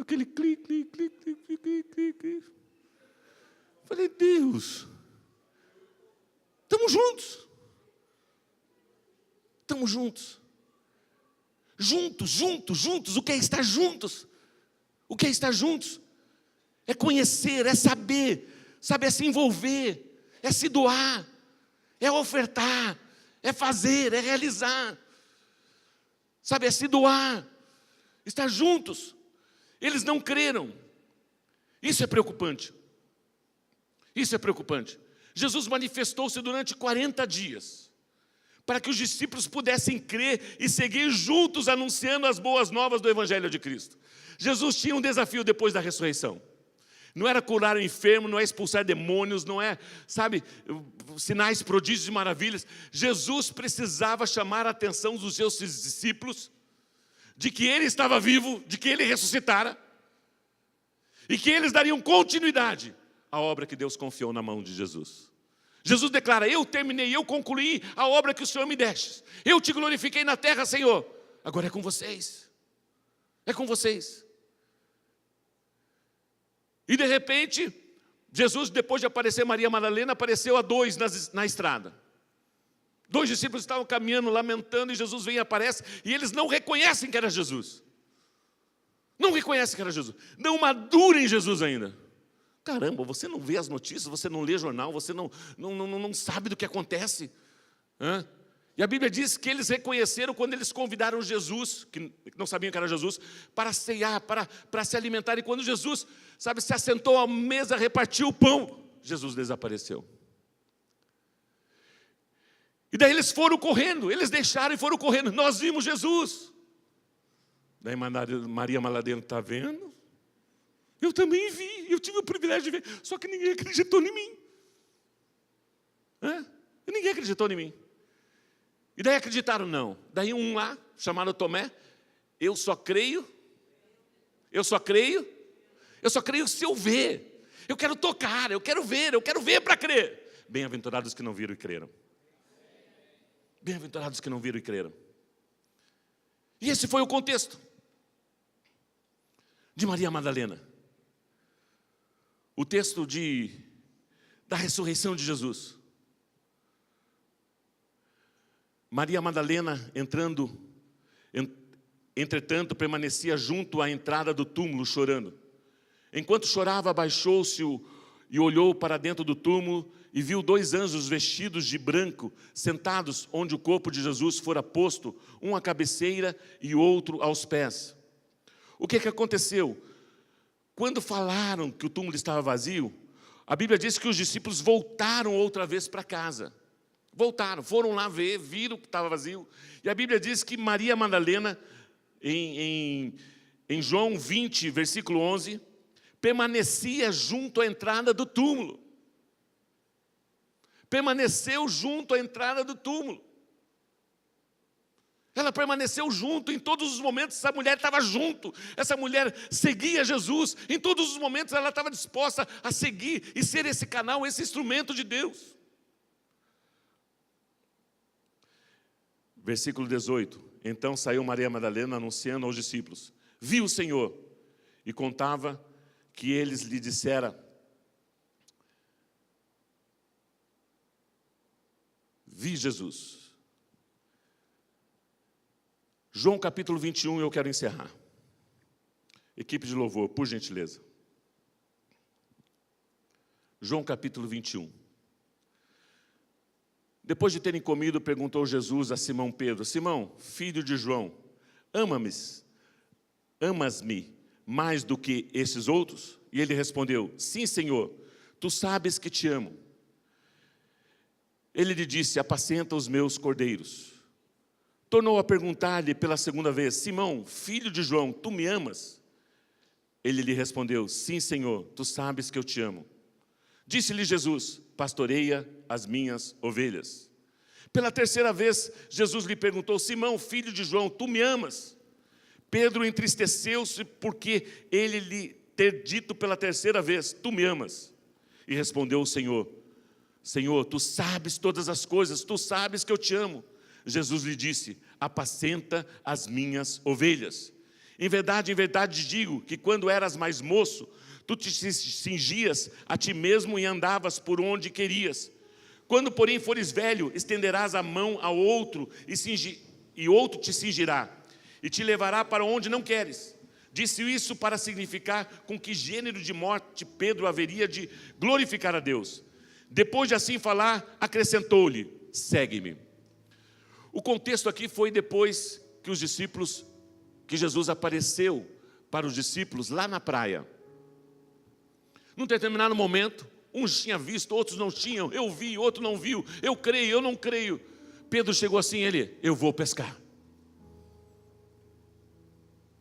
Speaker 1: Aquele clique. Falei, Deus, estamos juntos. Estamos juntos. Juntos. O que é estar juntos? O que é estar juntos? É conhecer, é saber, é se envolver, é se doar, é ofertar, é fazer, é realizar. É se doar, estar juntos. Eles não creram. Isso é preocupante. Jesus manifestou-se durante 40 dias, para que os discípulos pudessem crer e seguir juntos anunciando as boas novas do Evangelho de Cristo. Jesus tinha um desafio depois da ressurreição. Não era curar o enfermo, não é expulsar demônios, não é, sinais, prodígios e maravilhas. Jesus precisava chamar a atenção dos seus discípulos de que Ele estava vivo, de que Ele ressuscitara, e que eles dariam continuidade à obra que Deus confiou na mão de Jesus. Jesus declara, eu terminei, eu concluí a obra que o Senhor me deste. Eu te glorifiquei na terra, Senhor. Agora é com vocês. É com vocês. E de repente, Jesus, depois de aparecer Maria Madalena, apareceu a dois na estrada. 2 discípulos estavam caminhando, lamentando, e Jesus vem e aparece, e eles não reconhecem que era Jesus. Não reconhecem que era Jesus. Não maduram em Jesus ainda. Caramba, você não vê as notícias, você não lê jornal, você não sabe do que acontece. E a Bíblia diz que eles reconheceram quando eles convidaram Jesus, que não sabiam que era Jesus, para ceiar, para se alimentar. E quando Jesus, se assentou à mesa, repartiu o pão, Jesus desapareceu. E daí eles foram correndo, eles deixaram e foram correndo. Nós vimos Jesus. Daí Maria Madalena, está vendo? Eu também vi, eu tive o privilégio de ver, só que ninguém acreditou em mim. Ninguém acreditou em mim. E daí acreditaram não. Daí um lá, chamado Tomé, eu só creio se eu ver. Eu quero tocar, eu quero ver para crer. Bem-aventurados que não viram e creram. Bem-aventurados que não viram e creram. E esse foi o contexto de Maria Madalena. O texto da ressurreição de Jesus. Maria Madalena, entretanto, permanecia junto à entrada do túmulo, chorando. Enquanto chorava, abaixou-se e olhou para dentro do túmulo e viu 2 anjos vestidos de branco, sentados onde o corpo de Jesus fora posto, um à cabeceira e outro aos pés. O que aconteceu? Quando falaram que o túmulo estava vazio, a Bíblia diz que os discípulos voltaram outra vez para casa. Voltaram, foram lá ver, viram que estava vazio. E a Bíblia diz que Maria Madalena, em João 20, versículo 11, permanecia junto à entrada do túmulo. Permaneceu junto à entrada do túmulo. Ela permaneceu junto em todos os momentos. Essa mulher estava junto. Essa mulher seguia Jesus. Em todos os momentos ela estava disposta a seguir e ser esse canal, esse instrumento de Deus. Versículo 18. Então saiu Maria Madalena anunciando aos discípulos. Vi o Senhor e contava que eles lhe dissera: vi Jesus. João capítulo 21, eu quero encerrar. Equipe de louvor, por gentileza. João capítulo 21. Depois de terem comido, perguntou Jesus a Simão Pedro: Simão, filho de João, amas-me mais do que esses outros? E ele respondeu: sim, Senhor, tu sabes que te amo. Ele lhe disse: apacenta os meus cordeiros. Tornou a perguntar-lhe pela segunda vez: Simão, filho de João, tu me amas? Ele lhe respondeu: sim, Senhor, tu sabes que eu te amo. Disse-lhe Jesus: pastoreia as minhas ovelhas. Pela terceira vez, Jesus lhe perguntou: Simão, filho de João, tu me amas? Pedro entristeceu-se porque ele lhe ter dito pela terceira vez: tu me amas? E respondeu o Senhor: Senhor, tu sabes todas as coisas, tu sabes que eu te amo. Jesus lhe disse: apacenta as minhas ovelhas. Em verdade digo que quando eras mais moço, tu te cingias a ti mesmo e andavas por onde querias. Quando, porém, fores velho, estenderás a mão ao outro e outro te cingirá e te levará para onde não queres. Disse isso para significar com que gênero de morte Pedro haveria de glorificar a Deus. Depois de assim falar, acrescentou-lhe: segue-me. O contexto aqui foi depois que Jesus apareceu para os discípulos lá na praia. Num determinado momento, uns tinham visto, outros não tinham. Eu vi, outro não viu. Eu creio, eu não creio. Pedro chegou assim, eu vou pescar.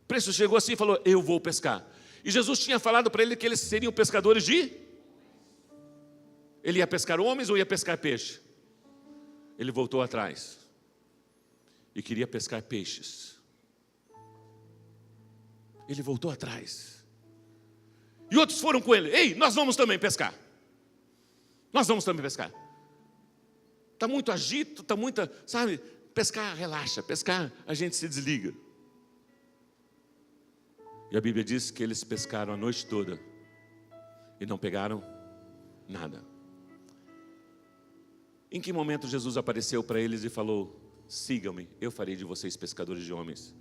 Speaker 1: Pedro chegou assim e falou: eu vou pescar. E Jesus tinha falado para ele que eles seriam pescadores de... Ele ia pescar homens ou ia pescar peixe? Ele voltou atrás e queria pescar peixes. Ele voltou atrás. E outros foram com ele: ei, nós vamos também pescar. Nós vamos também pescar. Está muito agito, está muita, sabe, pescar relaxa, pescar a gente se desliga. E a Bíblia diz que eles pescaram a noite toda e não pegaram nada. Em que momento Jesus apareceu para eles e falou: sigam-me, eu farei de vocês pescadores de homens?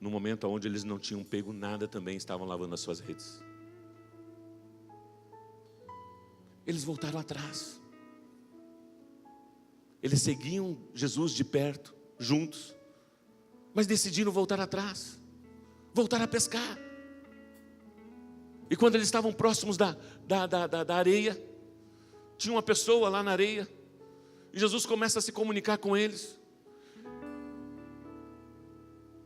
Speaker 1: No momento onde eles não tinham pego nada, também estavam lavando as suas redes. Eles voltaram atrás. Eles seguiam Jesus de perto, juntos, mas decidiram voltar atrás, voltar a pescar. E quando eles estavam próximos da areia, tinha uma pessoa lá na areia, e Jesus começa a se comunicar com eles.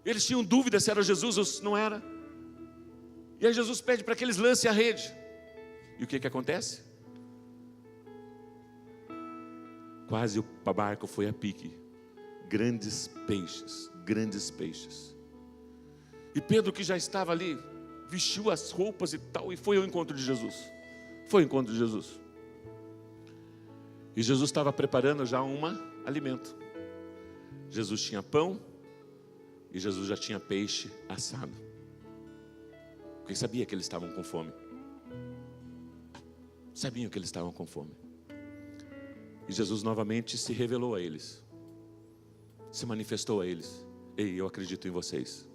Speaker 1: Eles tinham dúvida se era Jesus ou se não era. E aí Jesus pede para que eles lancem a rede. E o que acontece? Quase o barco foi a pique. Grandes peixes, grandes peixes. E Pedro, que já estava ali, vestiu as roupas e tal, e foi ao encontro de Jesus. Foi ao encontro de Jesus. E Jesus estava preparando já um alimento. Jesus tinha pão e Jesus já tinha peixe assado. Porque sabia que eles estavam com fome. Sabiam que eles estavam com fome. E Jesus novamente se revelou a eles. Se manifestou a eles. Ei, eu acredito em vocês.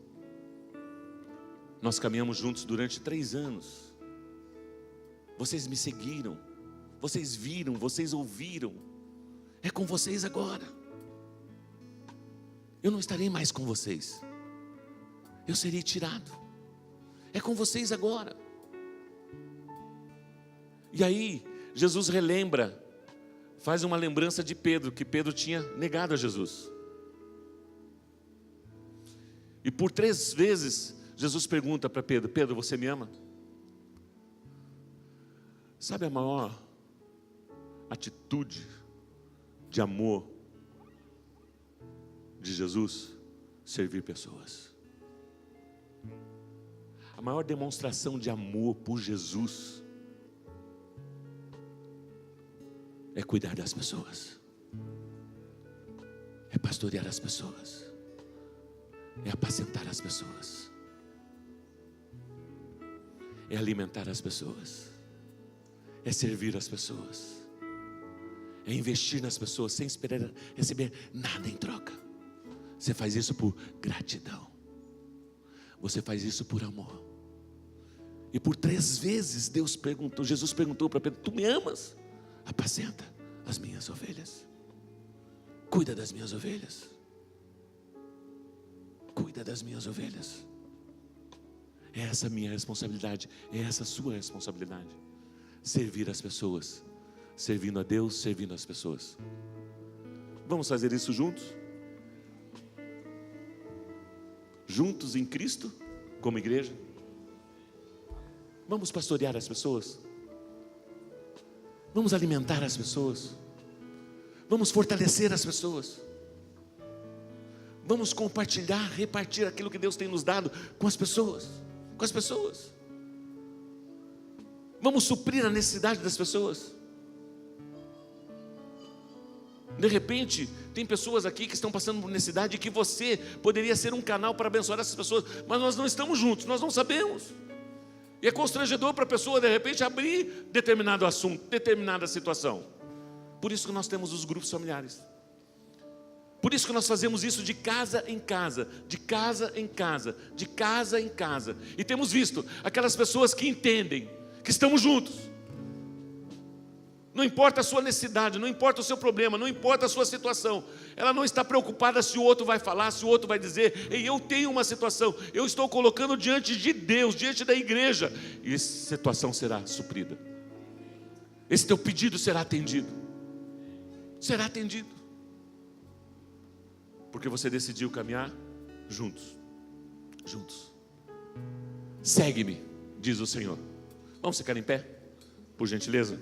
Speaker 1: Nós caminhamos juntos durante 3 anos. Vocês me seguiram. Vocês viram, vocês ouviram. É com vocês agora. Eu não estarei mais com vocês. Eu serei tirado. É com vocês agora. E aí, Jesus relembra, faz uma lembrança de Pedro, que Pedro tinha negado a Jesus. E por 3 vezes, Jesus pergunta para Pedro: Pedro, você me ama? Sabe a maior atitude de amor de Jesus? Servir pessoas. A maior demonstração de amor por Jesus é cuidar das pessoas, é pastorear as pessoas, é apacentar as pessoas, é alimentar as pessoas, é servir as pessoas, é investir nas pessoas sem esperar receber nada em troca. Você faz isso por gratidão, você faz isso por amor. E por 3 vezes Jesus perguntou para Pedro: tu me amas? Apacenta as minhas ovelhas, cuida das minhas ovelhas, cuida das minhas ovelhas. É essa a minha responsabilidade, é essa a sua responsabilidade. Servir as pessoas, servindo a Deus, servindo as pessoas. Vamos fazer isso juntos? Juntos em Cristo, como igreja. Vamos pastorear as pessoas. Vamos alimentar as pessoas. Vamos fortalecer as pessoas. Vamos compartilhar, repartir aquilo que Deus tem nos dado com as pessoas. Com as pessoas. Vamos suprir a necessidade das pessoas. De repente, tem pessoas aqui que estão passando por necessidade e que você poderia ser um canal para abençoar essas pessoas, mas nós não estamos juntos, nós não sabemos. E é constrangedor para a pessoa, de repente, abrir determinado assunto, determinada situação. Por isso que nós temos os grupos familiares. Por isso que nós fazemos isso de casa em casa, de casa em casa, de casa em casa. E temos visto aquelas pessoas que entendem que estamos juntos. Não importa a sua necessidade, não importa o seu problema, não importa a sua situação. Ela não está preocupada se o outro vai falar, se o outro vai dizer: ei, eu tenho uma situação, eu estou colocando diante de Deus, diante da igreja, e essa situação será suprida. Esse teu pedido será atendido. Será atendido. Porque você decidiu caminhar juntos. Juntos. Segue-me, diz o Senhor. Vamos ficar em pé, por gentileza?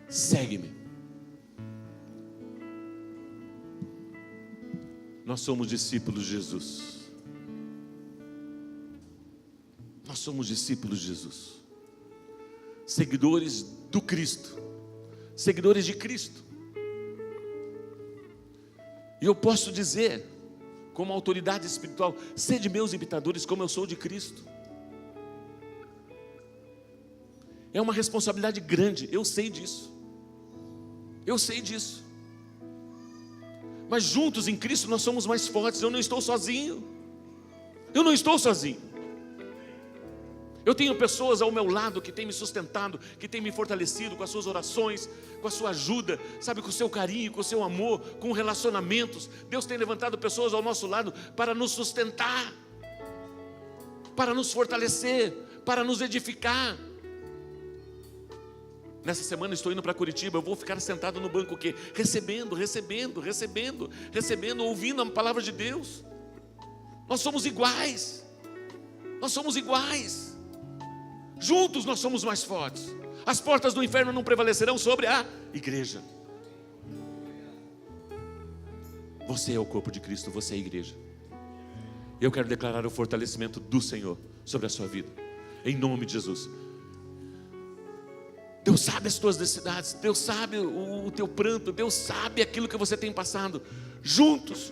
Speaker 1: Segue-me. Nós somos discípulos de Jesus. Nós somos discípulos de Jesus. Seguidores do Cristo. Seguidores de Cristo. E eu posso dizer, como autoridade espiritual: sede meus imitadores como eu sou de Cristo. É uma responsabilidade grande, eu sei disso. Eu sei disso. Mas juntos em Cristo nós somos mais fortes. Eu não estou sozinho. Eu não estou sozinho. Eu tenho pessoas ao meu lado que têm me sustentado, que têm me fortalecido com as suas orações, com a sua ajuda, sabe, com o seu carinho, com o seu amor, com relacionamentos. Deus tem levantado pessoas ao nosso lado para nos sustentar, para nos fortalecer, para nos edificar. Nessa semana estou indo para Curitiba, eu vou ficar sentado no banco o quê? Recebendo, ouvindo a palavra de Deus. Nós somos iguais. Nós somos iguais. Juntos nós somos mais fortes. As portas do inferno não prevalecerão sobre a igreja. Você é o corpo de Cristo, você é a igreja. Eu quero declarar o fortalecimento do Senhor sobre a sua vida, em nome de Jesus. Deus sabe as tuas necessidades, Deus sabe o teu pranto, Deus sabe aquilo que você tem passado. Juntos.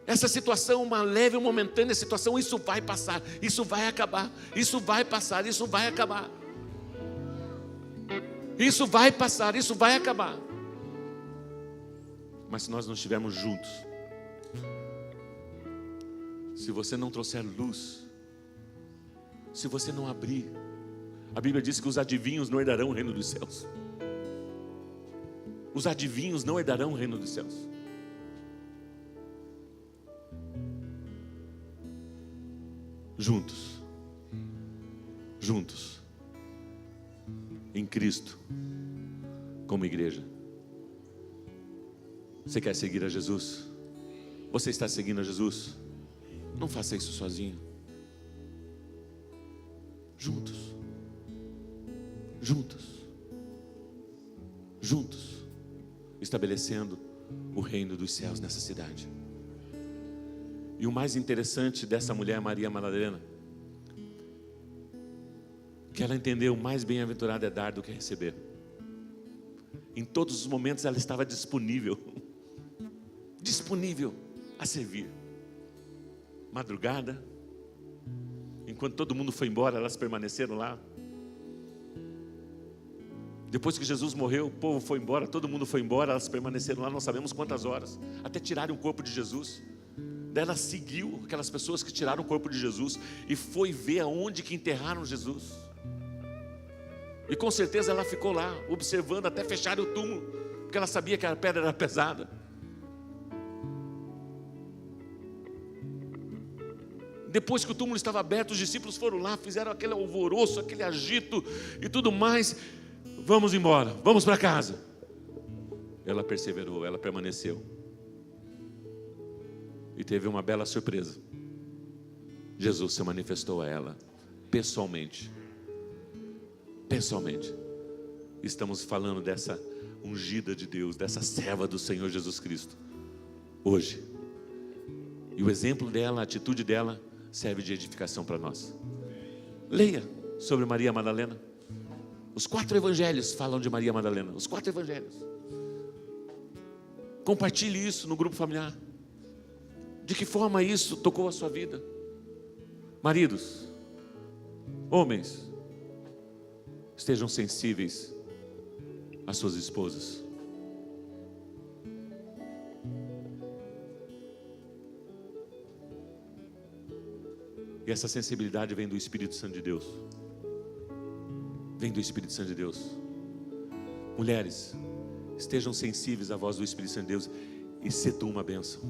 Speaker 1: Essa situação, uma leve, momentânea situação, isso vai passar, isso vai acabar, isso vai passar, isso vai acabar. Isso vai passar, isso vai acabar. Mas se nós não estivermos juntos, se você não trouxer luz, se você não abrir, a Bíblia diz que os adivinhos não herdarão o reino dos céus. Os adivinhos não herdarão o reino dos céus. Juntos, em Cristo, como igreja. Você quer seguir a Jesus? Você está seguindo a Jesus? Não faça isso sozinho. Juntos, estabelecendo o reino dos céus nessa cidade. E o mais interessante dessa mulher, Maria Madalena, que ela entendeu: mais bem-aventurado é dar do que receber. Em todos os momentos ela estava disponível a servir. Madrugada, enquanto todo mundo foi embora, elas permaneceram lá. Depois que Jesus morreu, o povo foi embora, todo mundo foi embora, elas permaneceram lá, não sabemos quantas horas, até tirarem o corpo de Jesus. Daí ela seguiu aquelas pessoas que tiraram o corpo de Jesus e foi ver aonde que enterraram Jesus. E com certeza ela ficou lá, observando até fecharem o túmulo, porque ela sabia que a pedra era pesada. Depois que o túmulo estava aberto, os discípulos foram lá, fizeram aquele alvoroço, aquele agito e tudo mais. Vamos embora, vamos para casa. Ela perseverou, ela permaneceu. E teve uma bela surpresa. Jesus se manifestou a ela pessoalmente. Estamos falando dessa ungida de Deus, dessa serva do Senhor Jesus Cristo. Hoje, E o exemplo dela, a atitude dela, serve de edificação para nós. Leia sobre Maria Madalena. Os 4 evangelhos falam de Maria Madalena. Os 4 evangelhos. Compartilhe isso no grupo familiar. De que forma isso tocou a sua vida? Maridos, homens, estejam sensíveis às suas esposas. E essa sensibilidade vem do Espírito Santo de Deus. Vem do Espírito Santo de Deus. Mulheres, estejam sensíveis à voz do Espírito Santo de Deus e se tu uma bênção.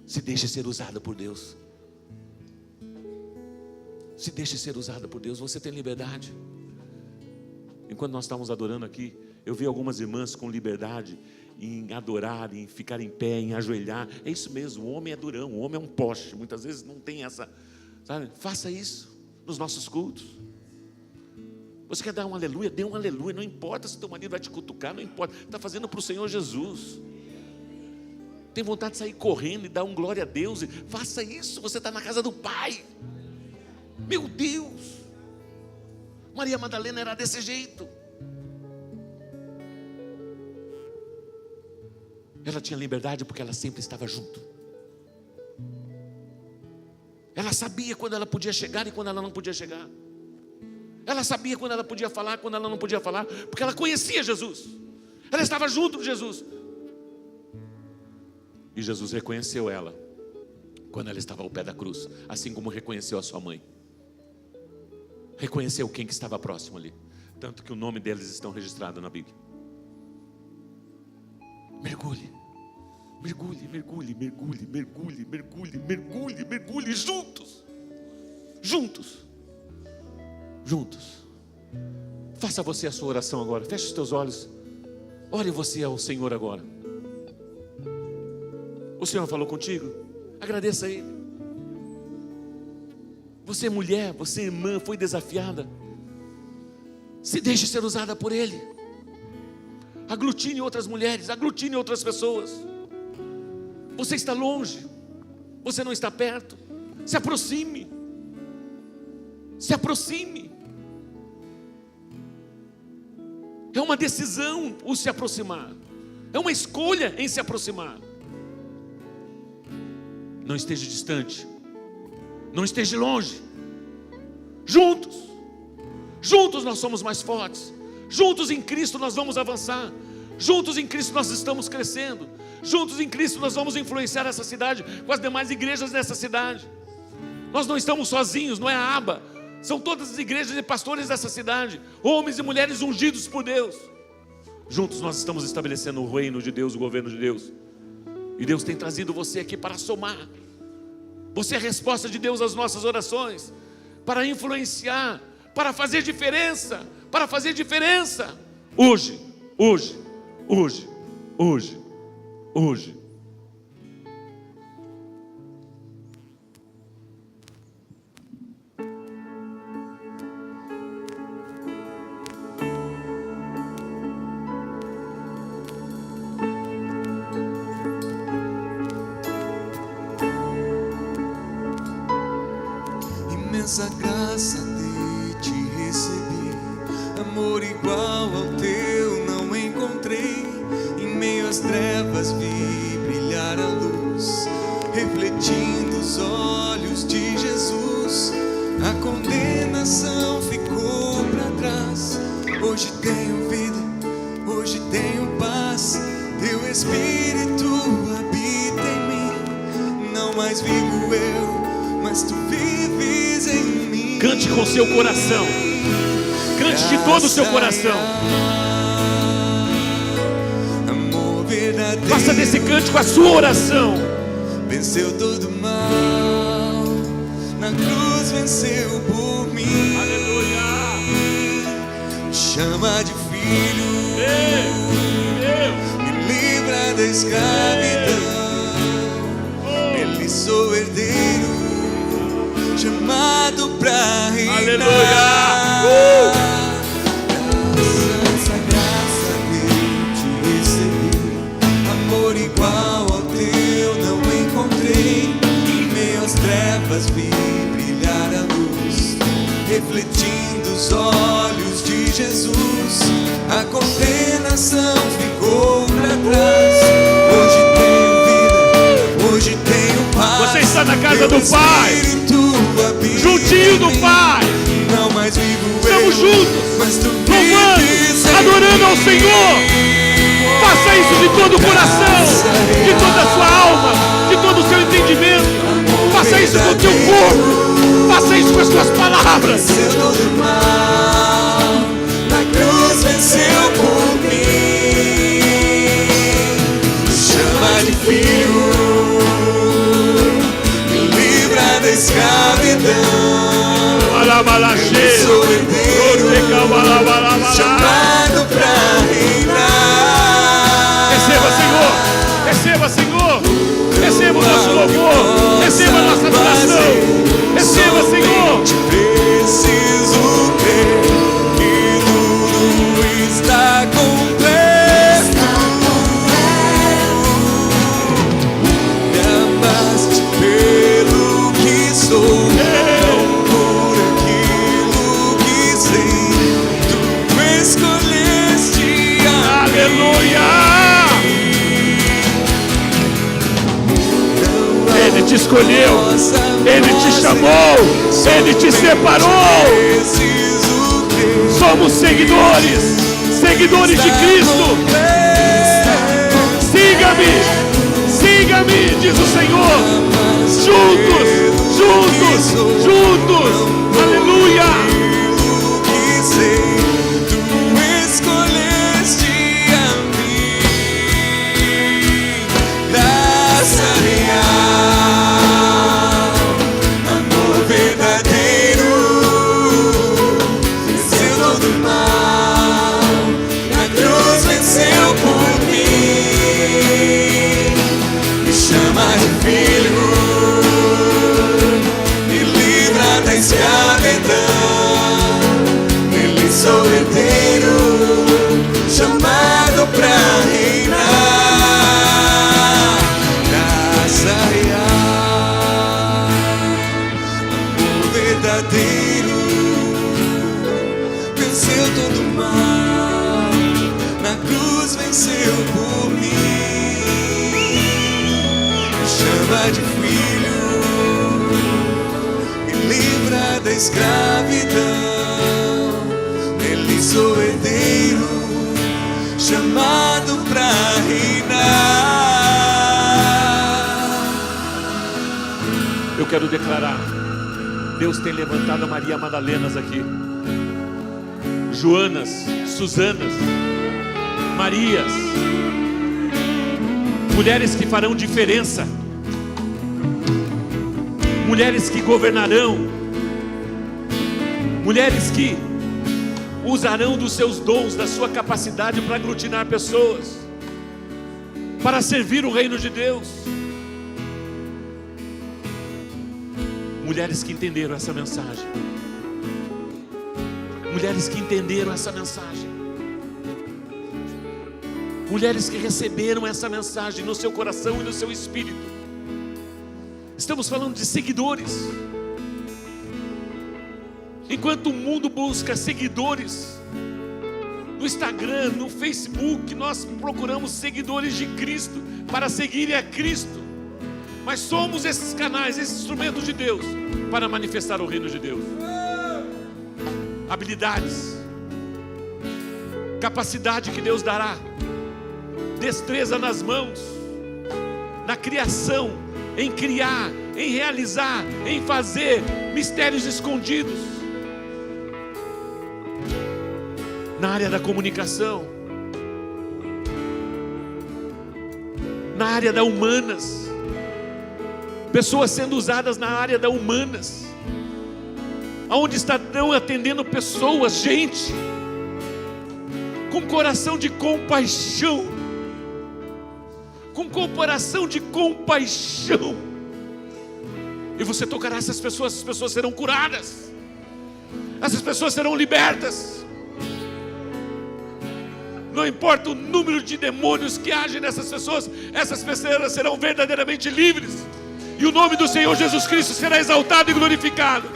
Speaker 1: Se deixe ser usada por Deus. Se deixe ser usada por Deus. Você tem liberdade. Enquanto nós estávamos adorando aqui, eu vi algumas irmãs com liberdade em adorar, em ficar em pé, em ajoelhar. É isso mesmo, o homem é durão, o homem é um poste. Muitas vezes não tem essa, sabe? Faça isso nos nossos cultos. Você quer dar um aleluia? Dê um aleluia. Não importa se teu marido vai te cutucar, não importa. Está fazendo para o Senhor Jesus. Tem vontade de sair correndo e dar um glória a Deus? Faça isso, você está na casa do Pai. Meu Deus! Maria Madalena era desse jeito. Ela tinha liberdade porque ela sempre estava junto. Ela sabia quando ela podia chegar e quando ela não podia chegar. Ela sabia quando ela podia falar, quando ela não podia falar, porque ela conhecia Jesus. Ela estava junto de Jesus. E Jesus reconheceu ela quando ela estava ao pé da cruz, assim como reconheceu a sua mãe. Reconheceu quem que estava próximo ali. Tanto que o nome deles estão registrados na Bíblia. Mergulhe, mergulhe, mergulhe, mergulhe, mergulhe, mergulhe, mergulhe, mergulhe, juntos. Juntos. Juntos. Faça você a sua oração agora. Feche os teus olhos. Ore você ao Senhor agora. O Senhor falou contigo? Agradeça a Ele. Você mulher, você irmã, foi desafiada. Se deixe ser usada por Ele. Aglutine outras mulheres, aglutine outras pessoas. Você está longe, você não está perto. Se aproxime. Se aproxime. É uma decisão o se aproximar. É uma escolha em se aproximar. Não esteja distante. Não esteja longe. Juntos. Juntos nós somos mais fortes. Juntos em Cristo nós vamos avançar. Juntos em Cristo nós estamos crescendo. Juntos em Cristo nós vamos influenciar essa cidade com as demais igrejas dessa cidade. Nós não estamos sozinhos, não é a aba. São todas as igrejas e pastores dessa cidade, homens e mulheres ungidos por Deus. Juntos nós estamos estabelecendo o reino de Deus, o governo de Deus. E Deus tem trazido você aqui para somar. Você é a resposta de Deus às nossas orações, para influenciar, para fazer diferença, para fazer diferença. Hoje, hoje, hoje, hoje, hoje.
Speaker 2: Imensa graça de te receber, amor igual ao teu não encontrei. Em meio às trevas vi brilhar a luz, refletindo os olhos de Jesus. A condenação ficou para trás. Hoje tenho vida, hoje tenho paz. Teu Espírito habita em mim. Não mais vivo eu, mas tu vives em mim.
Speaker 1: Cante com seu coração. Cante de todo o seu coração.
Speaker 2: Amor verdadeiro.
Speaker 1: Faça desse cântico a sua oração.
Speaker 2: Venceu todo mal. Na cruz venceu por mim.
Speaker 1: Aleluia.
Speaker 2: Chama de filho. Me livra da escravidão. Nele sou herdeiro, chamado pra reinar.
Speaker 1: Aleluia.
Speaker 2: Essa graça que te recebi, amor igual ao teu não encontrei. refletindo os olhos de Jesus. A condenação ficou pra trás. Hoje tenho vida, hoje tenho paz.
Speaker 1: Você está na casa do Pai, juntinho do Pai.
Speaker 2: Não mais vivo
Speaker 1: Estamos
Speaker 2: eu,
Speaker 1: juntos,
Speaker 2: mas tu
Speaker 1: louvando,
Speaker 2: vives em
Speaker 1: adorando ao
Speaker 2: mim.
Speaker 1: Senhor. Faça isso de todo o coração, de toda a sua alma, de todo o seu entendimento. Faça isso com o teu corpo, faça isso com as suas palavras.
Speaker 2: Venceu todo o mal, na cruz venceu por mim. Me chama de filho, me livra da escravidão. Sou herdeiro, chamado pra reinar.
Speaker 1: Receba, Senhor, receba, Senhor, receba o nosso louvor, receba a nossa adoração, receba, Senhor.
Speaker 2: Preciso crer que tudo está completo. Me amaste pelo que sou, não por aquilo que sei. Tu escolheste a
Speaker 1: Aleluia! Ele te escolheu, Ele te chamou, Ele te separou. Somos seguidores, seguidores de Cristo. Siga-me, siga-me, diz o Senhor. Juntos, juntos, juntos. Aleluia!
Speaker 2: Tu escolheste a mim. Graça real, amor verdadeiro, venceu todo o mal, na cruz venceu por mim. Me chama de filho, me livra da escravidão. Nele sou herdeiro, chamado pra reinar. Graça real, amor verdadeiro, venceu todo o mal, na cruz venceu por mim. Me chama de filho, me livra da escravidão. Nele sou herdeiro, chamado pra reinar.
Speaker 1: Eu quero declarar, Deus tem levantado a Maria Madalenas aqui, Joanas, Suzanas, Marias, mulheres que farão diferença, mulheres que governarão, mulheres que usarão dos seus dons, da sua capacidade para aglutinar pessoas, para servir o reino de Deus. Mulheres que entenderam essa mensagem, mulheres que entenderam essa mensagem, mulheres que receberam essa mensagem no seu coração e no seu espírito. Estamos falando de seguidores. Enquanto o mundo busca seguidores no Instagram, no Facebook, nós procuramos seguidores de Cristo para seguirem a Cristo. Mas somos esses canais, esses instrumentos de Deus para manifestar o reino de Deus. Habilidades, capacidade que Deus dará, destreza nas mãos, na criação, em criar, em realizar, em fazer mistérios escondidos. Na área da comunicação, na área da humanas, pessoas sendo usadas na área da humanas, aonde estarão atendendo pessoas, gente, com coração de compaixão, com coração de compaixão, e você tocará essas pessoas serão curadas, essas pessoas serão libertas. Não importa o número de demônios que agem nessas pessoas, essas pessoas serão verdadeiramente livres, e o nome do Senhor Jesus Cristo será exaltado e glorificado.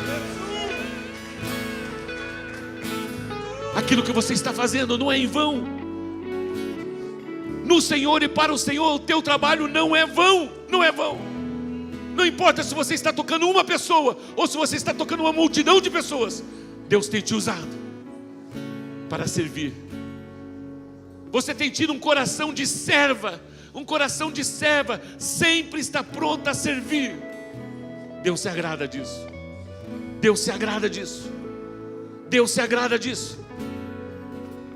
Speaker 1: Aquilo que você está fazendo não é em vão. No Senhor e para o Senhor, o teu trabalho não é vão. Não é vão. Não importa se você está tocando uma pessoa ou se você está tocando uma multidão de pessoas. Deus tem te usado para servir. Você tem tido um coração de serva. Um coração de serva sempre está pronta a servir. Deus se agrada disso. Deus se agrada disso. Deus se agrada disso.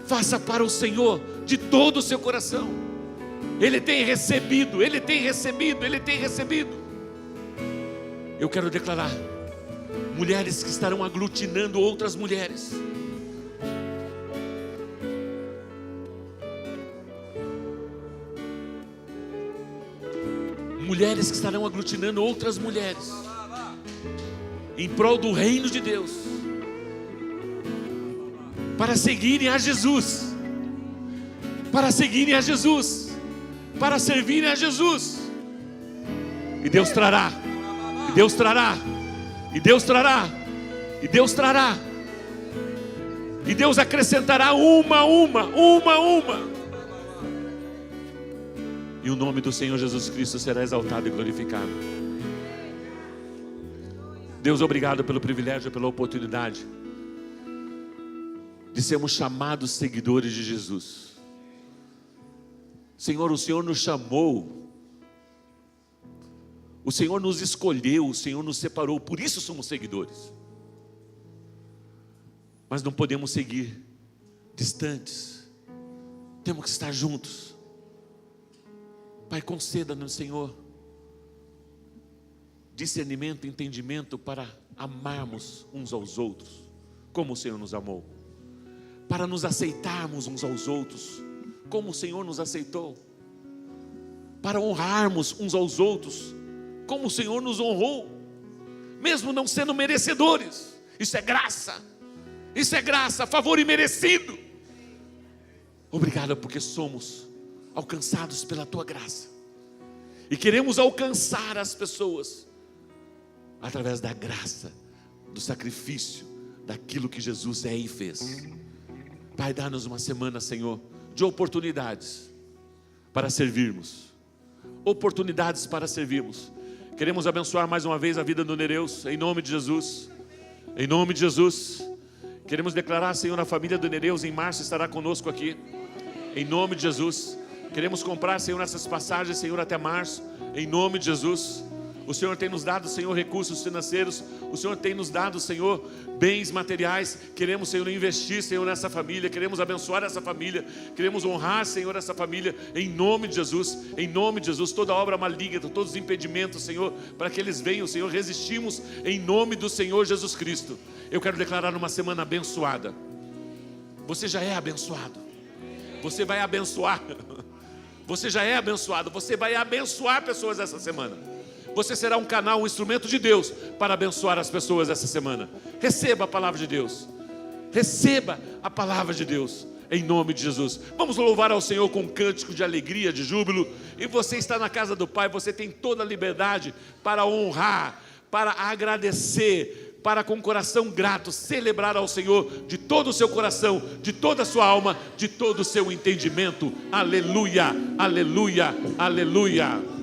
Speaker 1: Faça para o Senhor de todo o seu coração. Ele tem recebido, Ele tem recebido, Ele tem recebido. Eu quero declarar: mulheres que estarão aglutinando outras mulheres. Mulheres que estarão aglutinando outras mulheres em prol do reino de Deus, para seguirem a Jesus, para seguirem a Jesus, para servirem a Jesus. E Deus trará, e Deus trará, e Deus trará, e Deus trará, e Deus acrescentará uma. E o nome do Senhor Jesus Cristo será exaltado e glorificado. Deus, obrigado pelo privilégio, pela oportunidade de sermos chamados seguidores de Jesus. Senhor, o Senhor nos chamou, o Senhor nos escolheu, o Senhor nos separou, por isso somos seguidores. Mas não podemos seguir distantes, temos que estar juntos. Pai, conceda-nos, Senhor, discernimento, entendimento para amarmos uns aos outros, como o Senhor nos amou, para nos aceitarmos uns aos outros, como o Senhor nos aceitou, para honrarmos uns aos outros, como o Senhor nos honrou, mesmo não sendo merecedores. Isso é graça, favor imerecido. Obrigado porque somos alcançados pela Tua graça, e queremos alcançar as pessoas através da graça, do sacrifício, daquilo que Jesus é e fez. Pai, dá-nos uma semana, Senhor, de oportunidades para servirmos, oportunidades para servirmos. Queremos abençoar mais uma vez a vida do Nereus, em nome de Jesus, em nome de Jesus. Queremos declarar, Senhor, a família do Nereus em março estará conosco aqui, em nome de Jesus. Queremos comprar, Senhor, essas passagens, Senhor, até março, em nome de Jesus. O Senhor tem nos dado, Senhor, recursos financeiros. O Senhor tem nos dado, Senhor, bens materiais. Queremos, Senhor, investir, Senhor, nessa família. Queremos abençoar essa família. Queremos honrar, Senhor, essa família, em nome de Jesus. Em nome de Jesus, toda obra maligna, todos os impedimentos, Senhor, para que eles venham, Senhor, resistimos em nome do Senhor Jesus Cristo. Eu quero declarar uma semana abençoada. Você já é abençoado. Você vai abençoar. Você já é abençoado. Você vai abençoar pessoas essa semana. Você será um canal, um instrumento de Deus para abençoar as pessoas essa semana. Receba a palavra de Deus. Receba a palavra de Deus, em nome de Jesus. Vamos louvar ao Senhor com um cântico de alegria, de júbilo. E você está na casa do Pai, você tem toda a liberdade para honrar, para agradecer, para com coração grato celebrar ao Senhor de todo o seu coração, de toda a sua alma, de todo o seu entendimento. Aleluia, aleluia, aleluia.